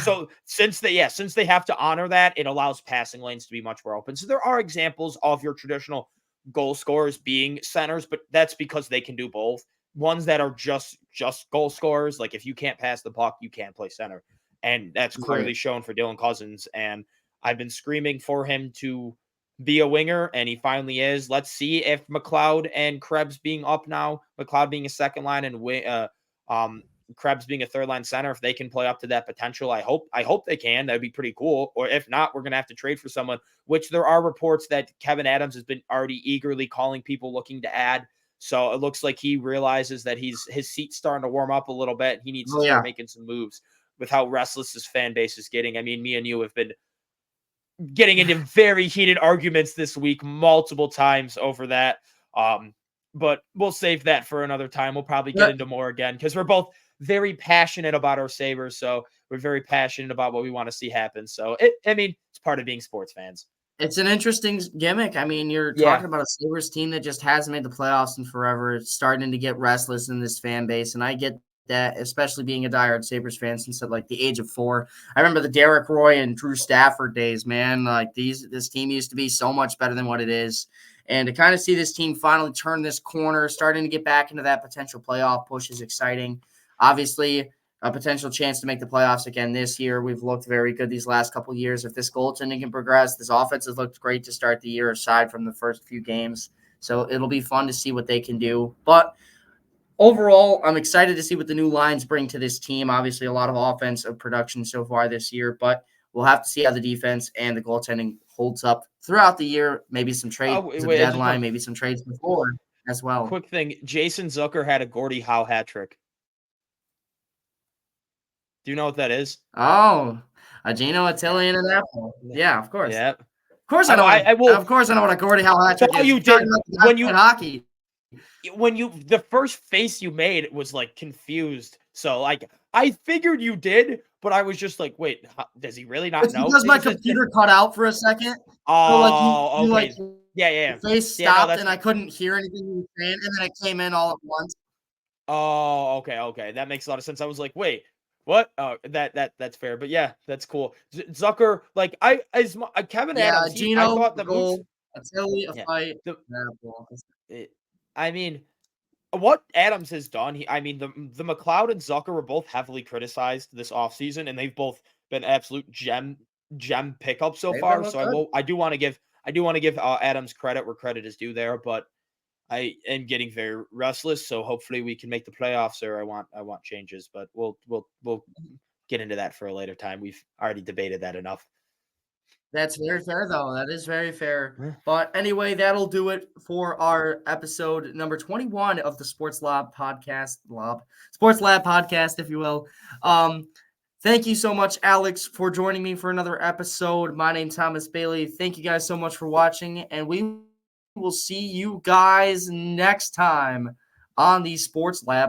since they have to honor that, it allows passing lanes to be much more open. So there are examples of your traditional goal scorers being centers, but that's because they can do both. Ones that are just goal scorers, like if you can't pass the puck, you can't play center. And that's clearly Right. shown for Dylan Cousins. And I've been screaming for him to be a winger, and he finally is. Let's see if McLeod and Krebs being up now, McLeod being a second line and Krebs being a third line center, if they can play up to that potential. I hope they can. That'd be pretty cool. Or if not, we're gonna have to trade for someone, which there are reports that Kevin Adams has been already eagerly calling people looking to add. So it looks like he realizes that his seat's starting to warm up a little bit. He needs to start making some moves with how restless his fan base is getting. I mean, me and you have been getting into very heated arguments this week multiple times over that. But we'll save that for another time. We'll probably get into more again because we're both very passionate about our Sabres. So we're very passionate about what we want to see happen. So it's part of being sports fans. It's an interesting gimmick. I mean, you're talking about a Sabres team that just hasn't made the playoffs in forever. It's starting to get restless in this fan base, and I get that, especially being a diehard Sabres fan since like the age of 4. I remember the Derek Roy and Drew Stafford days, man. Like this team used to be so much better than what it is. And to kind of see this team finally turn this corner, starting to get back into that potential playoff push is exciting. Obviously, a potential chance to make the playoffs again this year. We've looked very good these last couple of years. If this goaltending can progress, this offense has looked great to start the year aside from the first few games. So it'll be fun to see what they can do. But overall, I'm excited to see what the new lines bring to this team. Obviously, a lot of offensive production so far this year, but we'll have to see how the defense and the goaltending holds up throughout the year. Maybe some trades at the deadline, maybe some trades before as well. Quick thing, Jason Zucker had a Gordie Howe hat trick. Do you know what that is? Oh, a Gino Attilian and Apple. Yeah, of course. Yeah. Of course I know. Of course I know what a Gordie Howe hat trick is. You did when you hockey. When the first face you made was like confused. So like I figured you did, but I was just like, wait, does he really not know? Because my computer cut out for a second. Oh, so okay. Yeah. Face stopped and I couldn't hear anything you were saying, and then it came in all at once. Oh, okay. That makes a lot of sense. I was like, wait, what? Oh, that's fair. But yeah, that's cool. Zucker, like Kevin Adams. Gino, I thought the goal, a fight. I mean, what Adams has done, the McLeod and Zucker were both heavily criticized this offseason, and they've both been absolute gem pickups so far. So I do want to give Adams credit where credit is due there, but I am getting very restless. So hopefully we can make the playoffs, or I want changes, but we'll get into that for a later time. We've already debated that enough. That's very fair, though. That is very fair. But anyway, that'll do it for our episode number 21 of the Sports Lab podcast. Sports Lab podcast, if you will. Thank you so much, Alex, for joining me for another episode. My name's Thomas Bailey. Thank you guys so much for watching, and we will see you guys next time on the Sports Lab